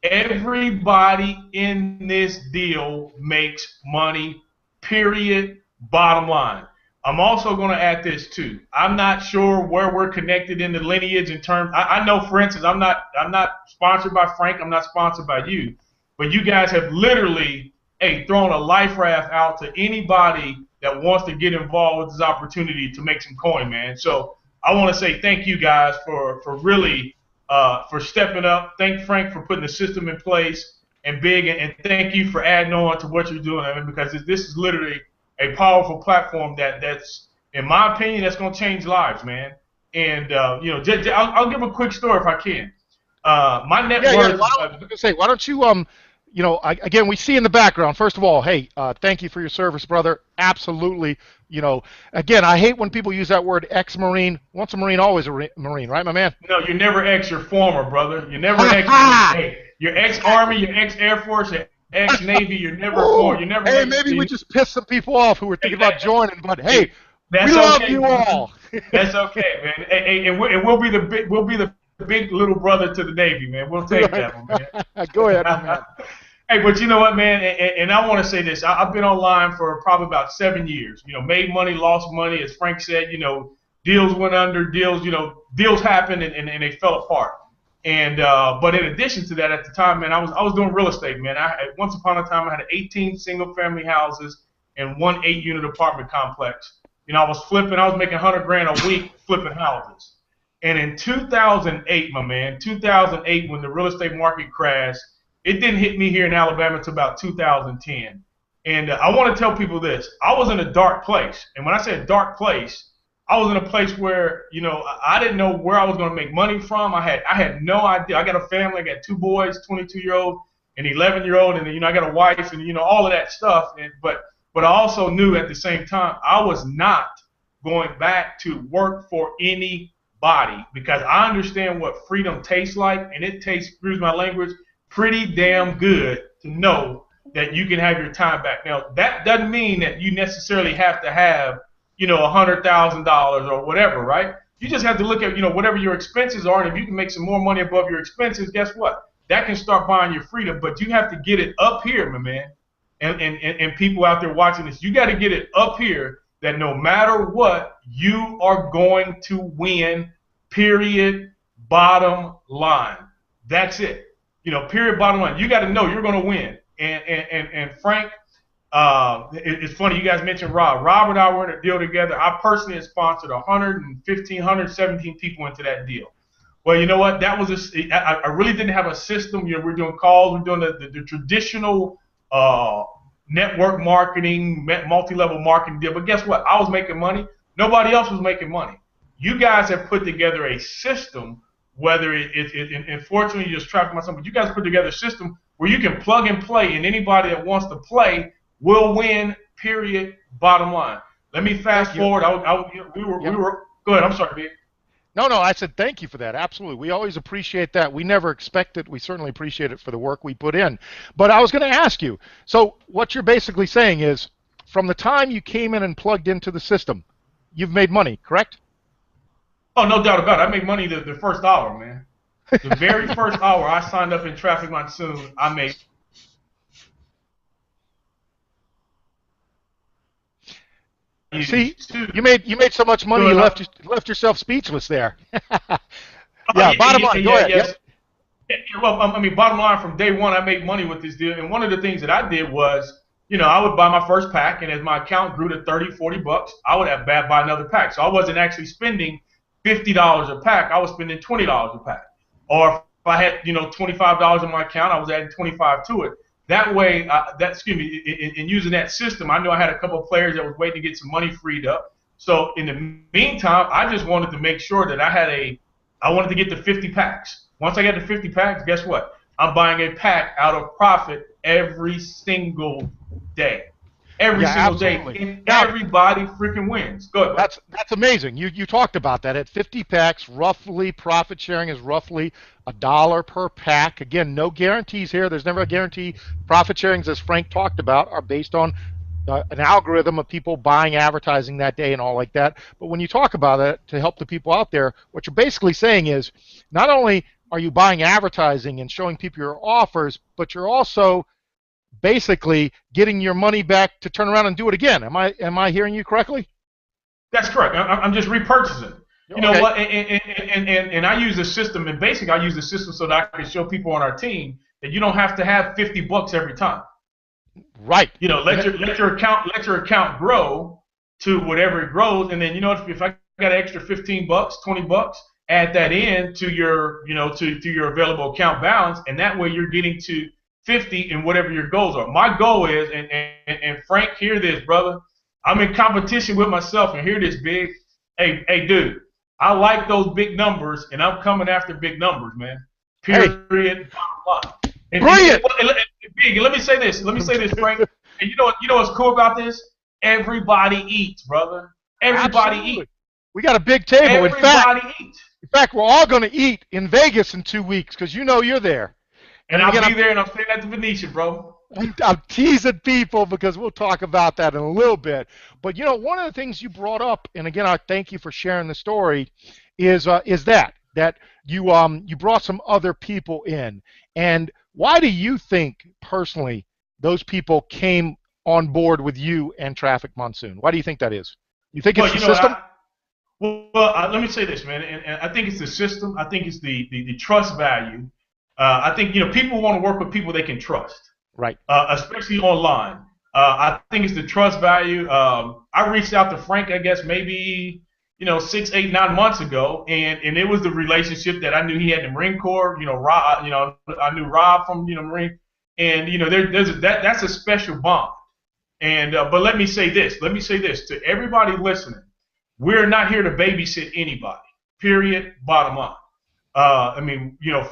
Everybody in this deal makes money, period, bottom line. I'm also going to add this, too. I'm not sure where we're connected in the lineage in terms. I know, for instance, I'm not sponsored by Frank. I'm not sponsored by you. But you guys have literally, hey, thrown a life raft out to anybody that wants to get involved with this opportunity to make some coin, man. So I want to say thank you guys for really for stepping up. Thank Frank for putting the system in place, and Big, and thank you for adding on to what you're doing. I mean, because this is literally a powerful platform that's, in my opinion, that's going to change lives, man. And you know, I'll give a quick story if I can. My net worth. Why don't you you know, again, we see in the background, first of all, hey, thank you for your service, brother. Absolutely. You know, again, I hate when people use that word ex-Marine. Once a Marine, always a Marine, right, my man? No, you're never ex, you're former, brother. You're never ex. Hey, you're ex-Army, you're ex-Air Force, you're ex-Navy, you're never former. You're never. Hey, maybe we just pissed some people off who were thinking about joining, but hey, that's we love okay, you man. all. That's okay, man. And we'll be the big little brother to the Navy, man. We'll take that one, man. Go ahead, my man. Hey, but you know what, man, and I want to say this. I've been online for probably about 7 years. You know, made money, lost money. As Frank said, you know, deals went under, deals happened, and they fell apart. And but in addition to that, at the time, man, I was doing real estate, man. Once upon a time, I had 18 single-family houses and one 8-unit apartment complex. You know, I was making $100 grand a week flipping houses. And in 2008, my man, 2008, when the real estate market crashed, it didn't hit me here in Alabama until about 2010. And I want to tell people this. I was in a dark place. And when I say a dark place, I was in a place where, you know, I didn't know where I was going to make money from. I had no idea. I got a family. I got 2 boys, 22-year-old and 11-year-old. And, you know, I got a wife and, you know, all of that stuff. But I also knew at the same time I was not going back to work for anybody, because I understand what freedom tastes like. And it tastes, excuse my language, pretty damn good to know that you can have your time back. Now, that doesn't mean that you necessarily have to have, you know, $100,000 or whatever, right? You just have to look at, you know, whatever your expenses are, and if you can make some more money above your expenses, guess what? That can start buying your freedom, but you have to get it up here, my man. And people out there watching this, you got to get it up here that no matter what, you are going to win, period, bottom line. That's it. You know, period, bottom line. You got to know you're going to win. And Frank, it's funny, you guys mentioned Rob. Rob and I were in a deal together. I personally had sponsored 117 people into that deal. Well, you know what? That was I really didn't have a system. You know, we're doing calls. We're doing the traditional network marketing, multi-level marketing deal. But guess what? I was making money. Nobody else was making money. You guys have put together a system, whether unfortunately you just Traffic Monsoon, but you guys put together a system where you can plug and play, and anybody that wants to play will win, period, bottom line. Let me fast forward. We were go ahead. I'm sorry, man. No, I said thank you for that. Absolutely. We always appreciate that. We never expect it. We certainly appreciate it for the work we put in. But I was going to ask you, so what you're basically saying is, from the time you came in and plugged into the system, you've made money, correct? Oh, no doubt about it. I made money the first hour, man. The very first hour I signed up in Traffic Monsoon, I made. See, use too. you made so much money So you if left yourself speechless there. yeah, Yeah. Bottom line, go ahead. Yep. yes. Well, I mean, bottom line, from day one, I made money with this deal. And one of the things that I did was, I would buy my first pack, and as my account grew to 30, 40 bucks, I would have buy another pack. So I wasn't actually spending $50 a pack. I was spending $20 a pack. Or if I had, $25 in my account, I was adding 25 to it. That way, in using that system, I knew I had a couple of players that was waiting to get some money freed up. So in the meantime, I just wanted to make sure that I wanted to get the 50 packs. Once I got the 50 packs, guess what? I'm buying a pack out of profit every single day. Every Yeah, single absolutely. day. And Now, everybody freaking wins. Go ahead, bud. that's amazing. You talked about that. At 50 packs, roughly profit sharing is roughly $1 per pack. Again, no guarantees here. There's never a guarantee. Profit sharings, as Frank talked about, are based on an algorithm of people buying advertising that day and all like that. But when you talk about it to help the people out there, what you're basically saying is not only are you buying advertising and showing people your offers, but you're also basically getting your money back to turn around and do it again. Am I hearing you correctly? That's correct. I'm just repurchasing. You know Okay. what? And I use the system, and basically I use the system so that I can show people on our team that you don't have to have 50 bucks every time. Right. Let your account grow to whatever it grows, and then if I got an extra 15 bucks, 20 bucks, add that in to your to your available account balance, and that way you're getting to 50 and whatever your goals are. My goal is, and Frank, hear this, brother. I'm in competition with myself, and hear this, big. Hey, dude, I like those big numbers, and I'm coming after big numbers, man. Period. And Brilliant. Big, let me say this, Frank. And you know what's cool about this? Everybody eats, brother. Everybody Absolutely. eats. We got a big table. Everybody eats. In fact, we're all going to eat in Vegas in 2 weeks because you're there. And I'll be there, and I'm staying at the Venetian, bro. I'm teasing people because we'll talk about that in a little bit. But one of the things you brought up, and again, I thank you for sharing the story, is that you brought some other people in. And why do you think personally those people came on board with you and Traffic Monsoon? Why do you think that is? You think it's the system? Let me say this, man, and I think it's the system. I think it's the trust value. I think people want to work with people they can trust. Right. Especially online. I think it's the trust value. I reached out to Frank, I guess maybe 6, 8, 9 months ago, and it was the relationship that I knew he had in the Marine Corps. Rob. I knew Rob from Marine, and that's a special bond. And but let me say this to everybody listening: we're not here to babysit anybody. Period. Bottom line.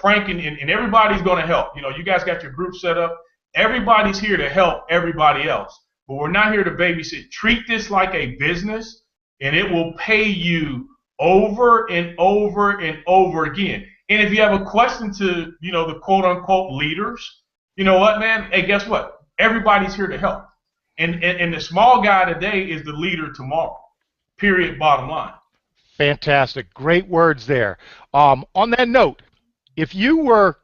Frank and everybody's going to help. You guys got your group set up. Everybody's here to help everybody else, but we're not here to babysit. Treat this like a business, and it will pay you over and over and over again. And if you have a question to, the quote unquote leaders, you know what, man? Hey, guess what? Everybody's here to help. And the small guy today is the leader tomorrow. Period. Bottom line. Fantastic. Great words there. On that note, if you were,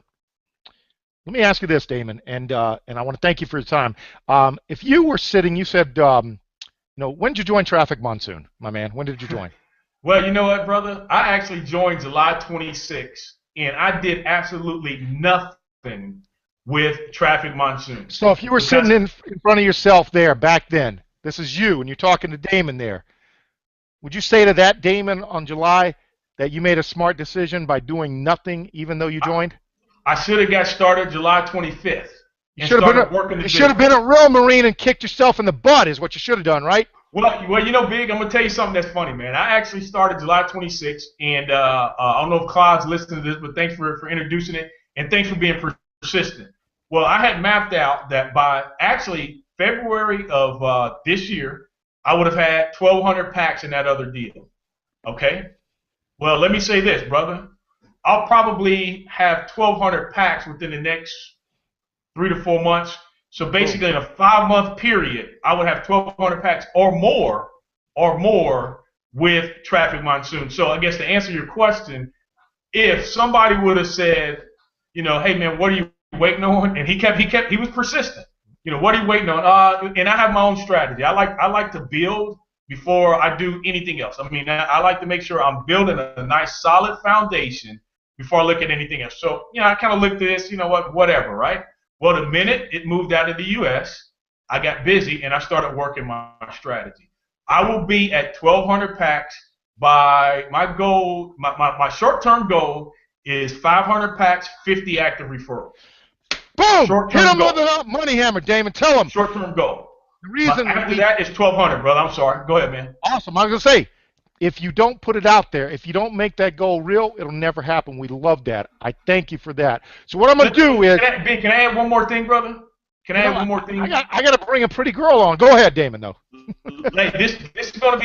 let me ask you this, Damon, and I want to thank you for your time. If you were sitting, you said, when did you join Traffic Monsoon, my man? When did you join? Well, you know what, brother? I actually joined July 26, and I did absolutely nothing with Traffic Monsoon. So if you were sitting in front of yourself there back then, this is you, and you're talking to Damon there, would you say to that Damon on July that you made a smart decision by doing nothing even though you joined? I should have got started July 25th. You should have been a real Marine and kicked yourself in the butt is what you should have done, right? Well, Big, I'm going to tell you something that's funny, man. I actually started July 26th, and I don't know if Claude's listening to this, but thanks for introducing it, and thanks for being persistent. Well, I had mapped out that by actually February of this year, I would have had 1,200 packs in that other deal. Okay? Well, let me say this, brother. I'll probably have 1,200 packs within the next 3 to 4 months. So basically, in a 5-month period, I would have 1,200 packs or more with Traffic Monsoon. So I guess to answer your question, if somebody would have said, hey man, what are you waiting on? And he was persistent. What are you waiting on? And I have my own strategy. I like to build before I do anything else. I mean, I like to make sure I'm building a nice solid foundation before I look at anything else. So, I kind of looked at this, whatever, right? Well, the minute it moved out of the U.S., I got busy and I started working my strategy. I will be at 1,200 packs by my goal. My short-term goal is 500 packs, 50 active referrals. Boom! Hit him with the money hammer, Damon. Tell him. Short-term goal. The reason after that is 1,200, brother. I'm sorry. Go ahead, man. Awesome. I was going to say, if you don't put it out there, if you don't make that goal real, it'll never happen. We love that. I thank you for that. So what I'm going to do is... Can I add one more thing, brother? Can I add one more thing? I got to bring a pretty girl on. Go ahead, Damon, though. Hey, this is gonna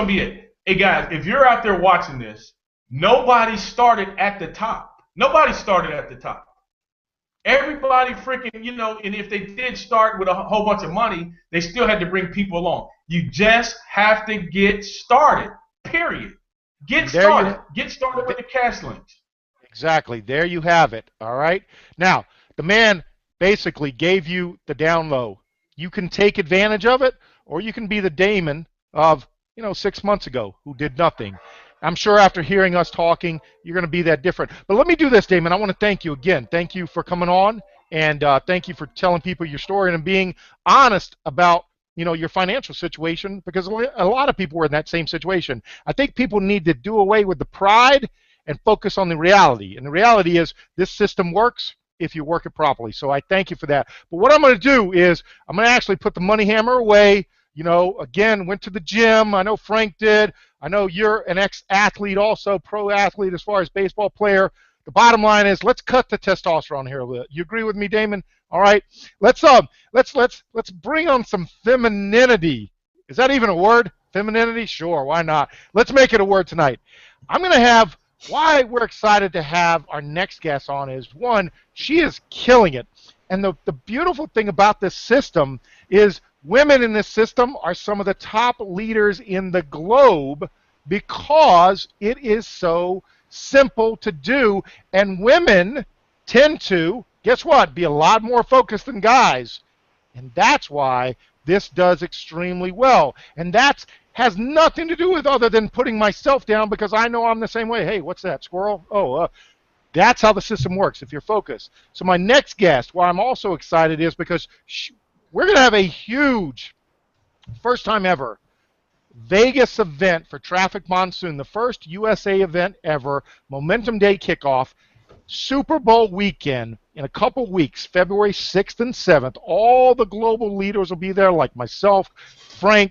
be it. Hey guys, if you're out there watching this, nobody started at the top. Nobody started at the top. Everybody freaking, and if they did start with a whole bunch of money, they still had to bring people along. You just have to get started. Period. Get started. Get started with the cash links. Exactly. There you have it. All right. Now, the man basically gave you the down low. You can take advantage of it, or you can be the Damon of 6 months ago who did nothing. I'm sure after hearing us talking, you're going to be that different. But let me do this, Damon. I want to thank you again. Thank you for coming on, and thank you for telling people your story and being honest about your financial situation, because a lot of people were in that same situation. I think people need to do away with the pride and focus on the reality. And the reality is this system works if you work it properly. So I thank you for that. But what I'm going to do is I'm going to actually put the money hammer away. Again, went to the gym. I know Frank did. I know you're an ex-athlete also, pro athlete as far as baseball player. The bottom line is let's cut the testosterone here a little. You agree with me, Damon? All right. Let's bring on some femininity. Is that even a word? Femininity? Sure, why not? Let's make it a word tonight. I'm going to have why we're excited to have our next guest on is, one, she is killing it. And the beautiful thing about this system is women in this system are some of the top leaders in the globe because it is so simple to do. And women tend to, guess what, be a lot more focused than guys. And that's why this does extremely well. And that's has nothing to do with other than putting myself down because I know I'm the same way. Hey, what's that, squirrel? Oh, that's how the system works if you're focused. So my next guest, why I'm also excited is because we're going to have a huge, first time ever, Vegas event for Traffic Monsoon, the first USA event ever, Momentum Day kickoff, Super Bowl weekend in a couple weeks, February 6th and 7th. All the global leaders will be there like myself, Frank,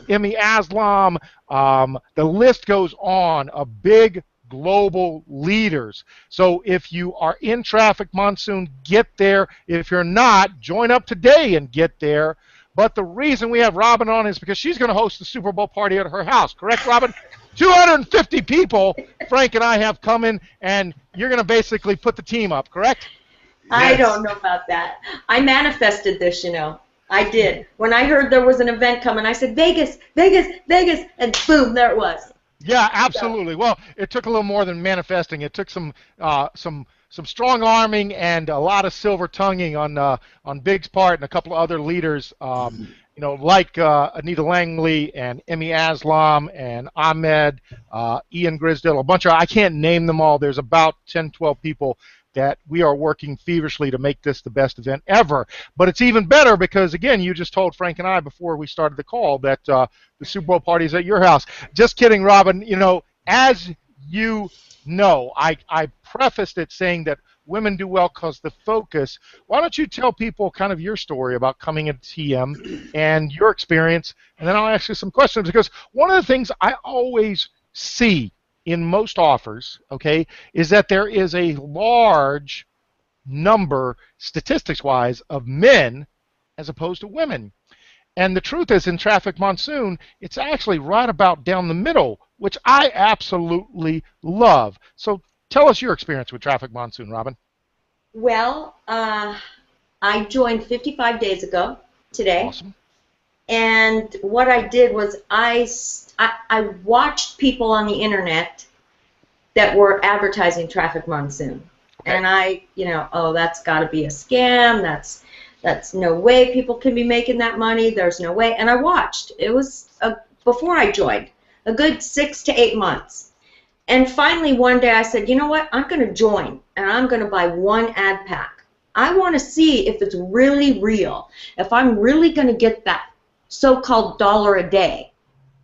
Emmy Aslam, the list goes on of big global leaders. So if you are in Traffic Monsoon, get there. If you're not, join up today and get there. But the reason we have Robin on is because she's going to host the Super Bowl party at her house. Correct, Robin? 250 people, Frank and I have coming, and you're going to basically put the team up, correct? I don't know about that. I manifested this, I did. When I heard there was an event coming, I said, Vegas, Vegas, Vegas, and boom, there it was. Yeah, absolutely. Well, it took a little more than manifesting. It took some strong arming and a lot of silver tonguing on Big's part and a couple of other leaders, like Anita Langley and Emmy Aslam and Ahmed, Ian Grisdale, a bunch of, I can't name them all. There's about 10, 12 people that we are working feverishly to make this the best event ever. But it's even better because, again, you just told Frank and I before we started the call that the Super Bowl party is at your house. Just kidding, Robin. As you know, I prefaced it saying that women do well because the focus. Why don't you tell people kind of your story about coming into TM and your experience, and then I'll ask you some questions. Because one of the things I always see in most offers, okay, is that there is a large number, statistics-wise, of men as opposed to women. And the truth is, in Traffic Monsoon, it's actually right about down the middle, which I absolutely love. So tell us your experience with Traffic Monsoon, Robin. Well, I joined 55 days ago today. Awesome. And what I did was I watched people on the internet that were advertising Traffic Monsoon. Okay. And oh, that's got to be a scam. That's no way people can be making that money. There's no way. And I watched. It was before I joined, a good 6 to 8 months. And finally one day I said, you know what, I'm going to join and I'm going to buy one ad pack. I want to see if it's really real, if I'm really going to get that so-called dollar a day.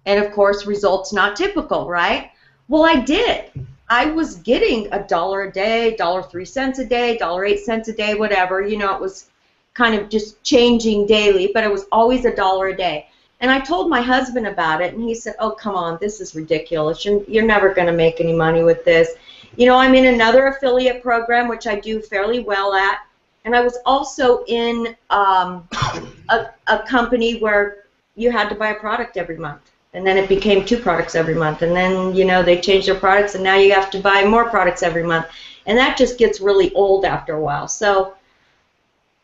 And of course, results not typical, right? Well, I did. I was getting $1 a day, $1.03 a day, $1.08 a day, whatever. You know, it was kind of just changing daily, but it was always $1 a day. And I told my husband about it, and he said, oh, come on, this is ridiculous. You're never going to make any money with this. You know, I'm in another affiliate program, which I do fairly well at, and I was also in a company where you had to buy a product every month. And then it became 2 products every month. And then, you know, they changed their products, and now you have to buy more products every month. And that just gets really old after a while. So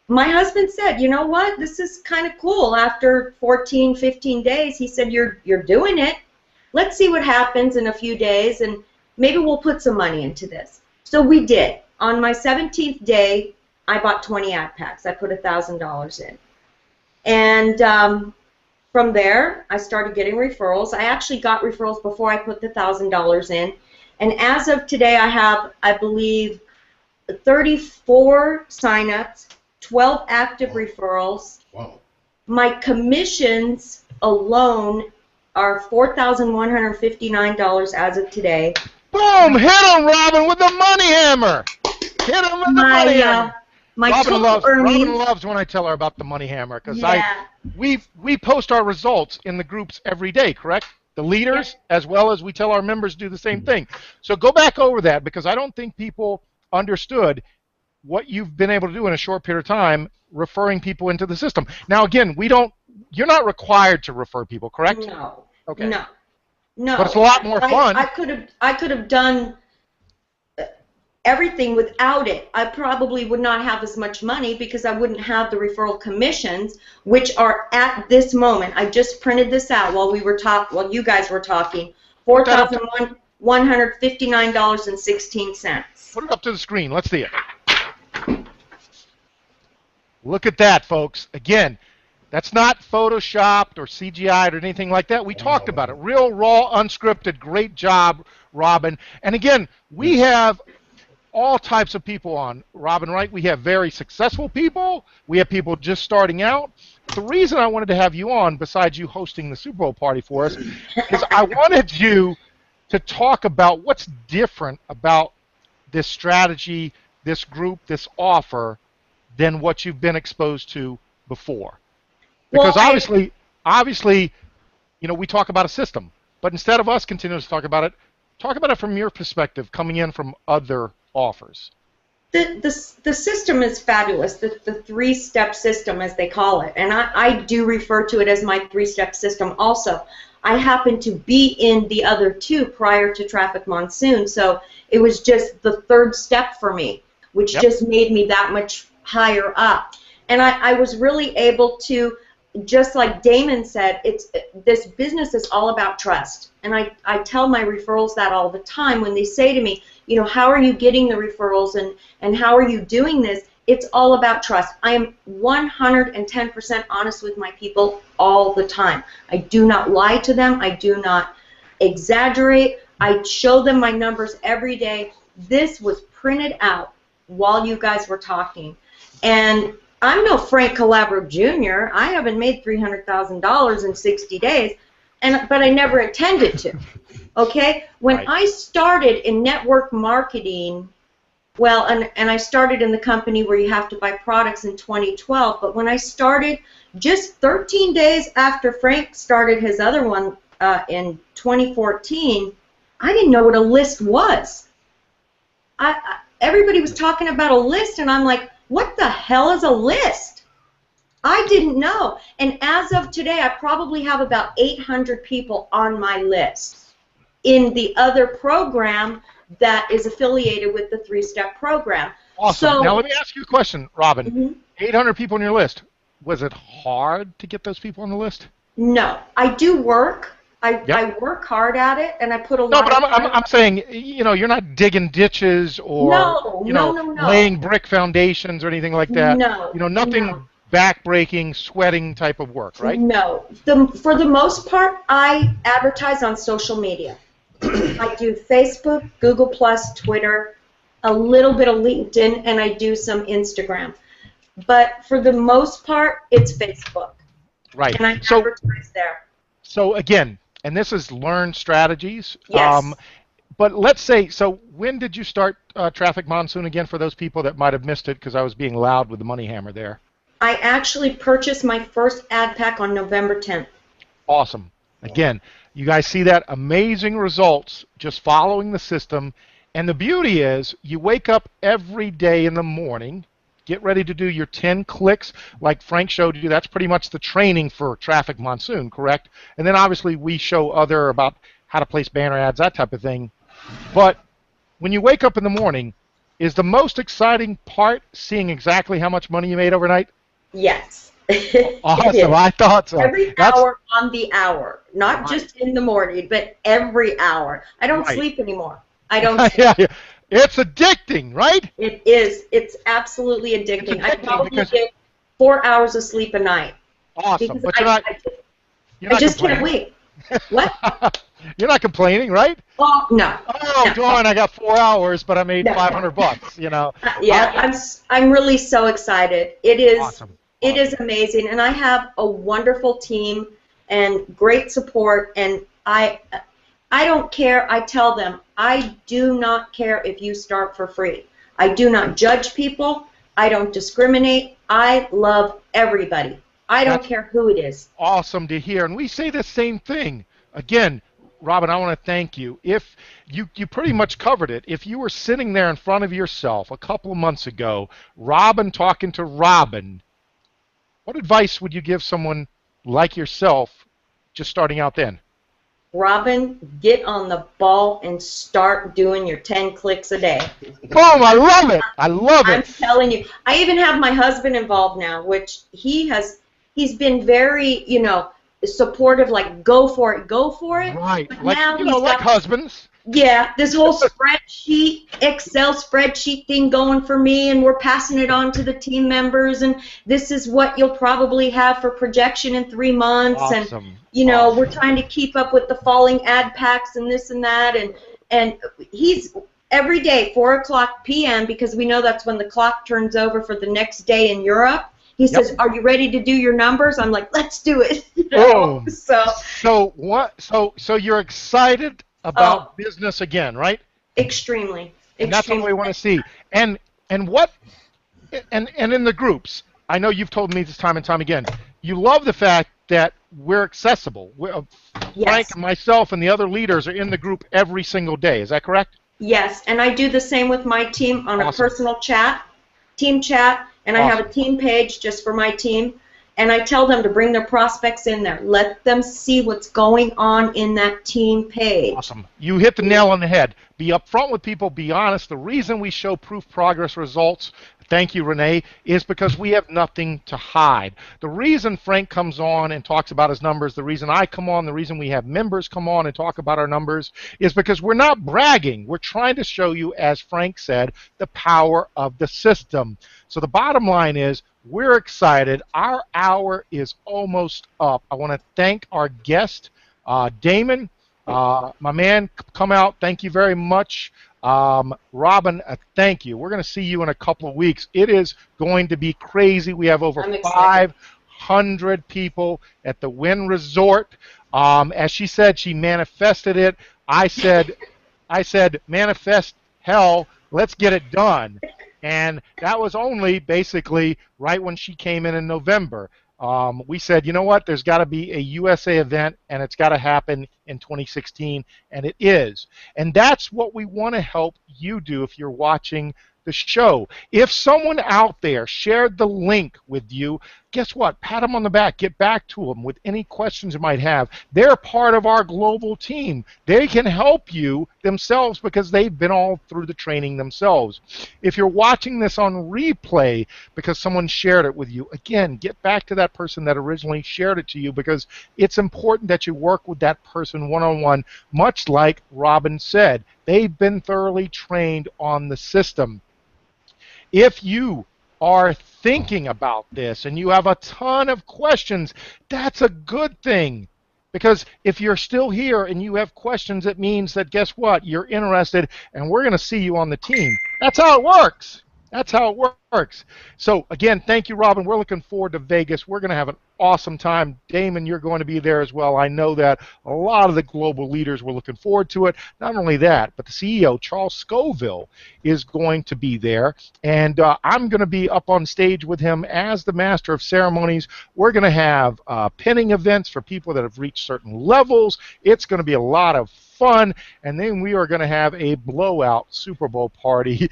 my husband said, you know what, this is kind of cool. After 14, 15 days, he said, you're doing it. Let's see what happens in a few days, and maybe we'll put some money into this. So we did. On my 17th day, I bought 20 ad packs. I put $1,000 in. And from there, I started getting referrals. I actually got referrals before I put the $1,000 in. And as of today, I have, I believe, 34 signups, 12 active referrals. Wow. My commissions alone are $4,159 as of today. Boom! Hit him, Robin, with the money hammer. Hit him with the money hammer. My Robin earnings. loves when I tell her about the money hammer, because Yeah. we post our results in the groups every day, correct? The leaders, as well as we tell our members do the same thing. So go back over that, because I don't think people understood what you've been able to do in a short period of time, referring people into the system. Now, again, you're not required to refer people, correct? No. Okay. No. But it's a lot more fun. I could have done everything without it. I probably would not have as much money because I wouldn't have the referral commissions, which are at this moment. I just printed this out while you guys were talking. $4,159.16. Put it up to the screen. Let's see it. Look at that, folks. Again, that's not photoshopped or CGI'd or anything like that. We talked about it. Real, raw, unscripted. Great job, Robin. And again, we have all types of people on, Robin, right? We have very successful people. We have people just starting out. The reason I wanted to have you on, besides you hosting the Super Bowl party for us, is I wanted you to talk about what's different about this strategy, this group, this offer, than what you've been exposed to before. Because obviously, you know, we talk about a system, but instead of us continuing to talk about it from your perspective, coming in from other offers. The system is fabulous, the 3-step system, as they call it, and I do refer to it as my 3-step system also. I happened to be in the other 2 prior to Traffic Monsoon, so it was just the 3rd step for me, which just made me that much higher up. And I was really able to, just like Damon said, this business is all about trust. And I tell my referrals that all the time when they say to me, you know, how are you getting the referrals and how are you doing this? It's all about trust. I am 110% honest with my people all the time. I do not lie to them. I do not exaggerate. I show them my numbers every day. This was printed out while you guys were talking. And I'm no Frank Calabro Jr. I haven't made $300,000 in 60 days, but I never intended to. Okay? When I started in network marketing, well, and I started in the company where you have to buy products in 2012, but when I started just 13 days after Frank started his other one in 2014, I didn't know what a list was. Everybody was talking about a list, and I'm like, what the hell is a list? I didn't know. And as of today, I probably have about 800 people on my list in the other program that is affiliated with the 3-step program. Awesome. So, now let me ask you a question, Robin. Mm-hmm. 800 people on your list. Was it hard to get those people on the list? No. I do work. I work hard at it, and I put a lot of time. No, but I'm saying, you know, you're not digging ditches or, laying brick foundations or anything like that. No. You know, nothing back-breaking, sweating type of work, right? No. For the most part, I advertise on social media. I do Facebook, Google+, Twitter, a little bit of LinkedIn, and I do some Instagram. But for the most part, it's Facebook. Right. And I advertise there. So again, and this is learned strategies. Yes. But let's say, so when did you start Traffic Monsoon again for those people that might have missed it because I was being loud with the money hammer there? I actually purchased my first ad pack on November 10th. Awesome. Again, you guys see that? Amazing results just following the system. And the beauty is you wake up every day in the morning, get ready to do your 10 clicks like Frank showed you. That's pretty much the training for Traffic Monsoon, correct? And then obviously we show other about how to place banner ads, that type of thing. But when you wake up in the morning, is the most exciting part seeing exactly how much money you made overnight? Yes. Awesome. I thought so. Every hour on the hour, not just in the morning, but every hour. I don't sleep anymore. I don't sleep. Yeah. It's addicting, right? It is. It's absolutely addicting. I probably get 4 hours of sleep a night. Awesome. But you're not I just can't wait. What? You're not complaining, right? Oh, no. Oh, no. darn, I got 4 hours, but I made $500, you know. Yeah, I'm really so excited. It is awesome. It is amazing, and I have a wonderful team and great support, and I don't care. I tell them, I do not care if you start for free. I do not judge people. I don't discriminate. I love everybody. I don't care who it is. Awesome to hear, and we say the same thing. Again, Robin, I want to thank you. If you pretty much covered it. If you were sitting there in front of yourself a couple of months ago, Robin talking to Robin, what advice would you give someone like yourself just starting out then? Robin, get on the ball and start doing your 10 clicks a day. Boom, I love it. I love it. I'm telling you. I even have my husband involved now, which he's been very, supportive, like go for it. Right. But like, now like husbands. Yeah, this whole spreadsheet, Excel spreadsheet thing going for me, and we're passing it on to the team members, and this is what you'll probably have for projection in 3 months, awesome. and we're trying to keep up with the falling ad packs and this and that, and he's every day 4:00 p.m. because we know that's when the clock turns over for the next day in Europe. He says, "Are you ready to do your numbers?" I'm like, "Let's do it." Boom. So what? So you're excited about business again, right? Extremely. And that's what we want to see. And what? And in the groups, I know you've told me this time and time again. You love the fact that we're accessible. Frank and myself and the other leaders are in the group every single day. Is that correct? Yes, and I do the same with my team on a personal team chat, and I have a team page just for my team, and I tell them to bring their prospects in there. Let them see what's going on in that team page. Awesome. You hit the nail on the head. Be upfront with people. Be honest. The reason we show proof progress results, thank you, Renee, is because we have nothing to hide. The reason Frank comes on and talks about his numbers, the reason I come on, the reason we have members come on and talk about our numbers is because we're not bragging. We're trying to show you, as Frank said, the power of the system. So the bottom line is we're excited. Our hour is almost up. I want to thank our guest, Damon. My man, come out. Thank you very much. Robin, thank you. We're going to see you in a couple of weeks. It is going to be crazy. We have over 500 people at the Wynn Resort. As she said, she manifested it. I said, manifest hell. Let's get it done. And that was only basically right when she came in November. We said, you know what, there's got to be a USA event, and it's got to happen in 2016, and it is. And that's what we want to help you do if you're watching the show. If someone out there shared the link with you, guess what? Pat them on the back. Get back to them with any questions you might have. They're part of our global team. They can help you themselves because they've been all through the training themselves. If you're watching this on replay because someone shared it with you, again, get back to that person that originally shared it to you because it's important that you work with that person one-on-one, much like Robin said. They've been thoroughly trained on the system. If you are thinking about this and you have a ton of questions, that's a good thing. Because if you're still here and you have questions, it means that, guess what? You're interested, and we're going to see you on the team. That's how it works. That's how it works. So, again, thank you, Robin. We're looking forward to Vegas. We're going to have an awesome time. Damon, you're going to be there as well. I know that a lot of the global leaders were looking forward to it. Not only that, but the CEO, Charles Scoville, is going to be there. And I'm going to be up on stage with him as the Master of Ceremonies. We're going to have pinning events for people that have reached certain levels. It's going to be a lot of fun, and then we are going to have a blowout Super Bowl party.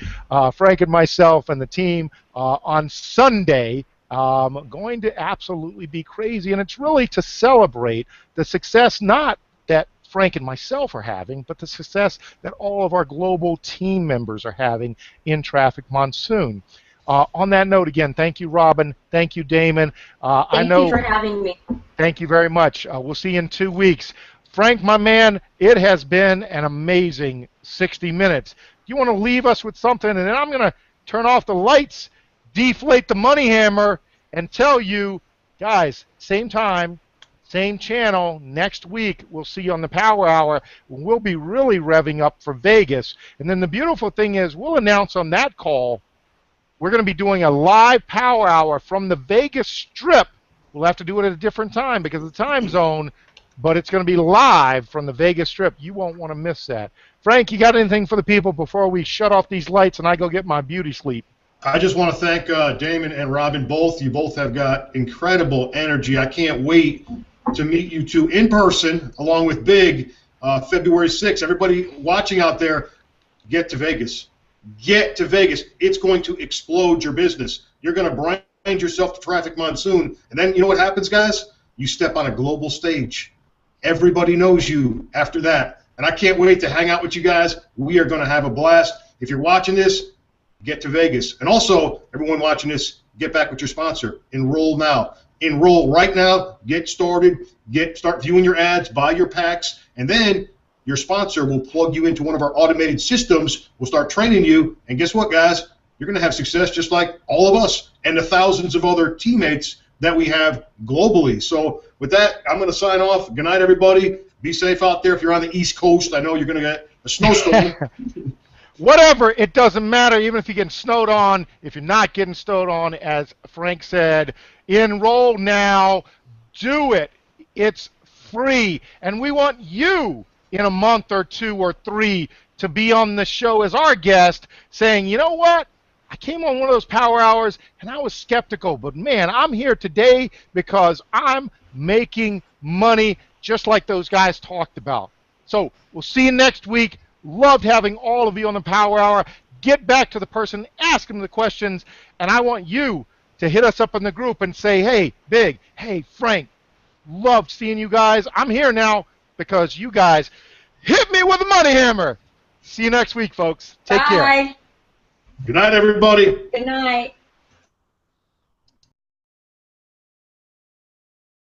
Frank and myself and the team on Sunday going to absolutely be crazy, and it's really to celebrate the success not that Frank and myself are having, but the success that all of our global team members are having in Traffic Monsoon. On that note, again, thank you, Robin. Thank you, Damon. Thank you for having me. Thank you very much. We'll see you in 2 weeks. Frank, my man, it has been an amazing 60 minutes. You want to leave us with something, and then I'm going to turn off the lights, deflate the money hammer, and tell you, guys, same time, same channel, next week, we'll see you on the Power Hour. We'll be really revving up for Vegas. And then the beautiful thing is we'll announce on that call we're going to be doing a live Power Hour from the Vegas Strip. We'll have to do it at a different time because of the time zone, but it's going to be live from the Vegas Strip. You won't want to miss that. Frank, you got anything for the people before we shut off these lights and I go get my beauty sleep? I just want to thank Damon and Robin both. You both have got incredible energy. I can't wait to meet you two in person along with Big February 6th. Everybody watching out there, get to Vegas. Get to Vegas. It's going to explode your business. You're going to brand yourself to Traffic Monsoon, and then you know what happens, guys? You step on a global stage. Everybody knows you after that. And I can't wait to hang out with you guys. We are going to have a blast. If you're watching this, get to Vegas. And also, everyone watching this, get back with your sponsor. Enroll now. Enroll right now. Get started. Start viewing your ads. Buy your packs. And then your sponsor will plug you into one of our automated systems. We'll start training you. And guess what, guys? You're going to have success just like all of us and the thousands of other teammates that we have globally. So with that, I'm going to sign off. Good night, everybody. Be safe out there. If you're on the East Coast, I know you're going to get a snowstorm. Whatever, it doesn't matter, even if you're getting snowed on. If you're not getting snowed on, as Frank said, enroll now. Do it. It's free. And we want you in a month or 2 or 3 to be on the show as our guest saying, you know what? I came on one of those Power Hours, and I was skeptical. But, man, I'm here today because I'm making money just like those guys talked about. So we'll see you next week. Loved having all of you on the Power Hour. Get back to the person, ask them the questions, and I want you to hit us up in the group and say, hey, Big, hey, Frank, loved seeing you guys. I'm here now because you guys hit me with a money hammer. See you next week, folks. Take care. Bye. Good night, everybody. Good night.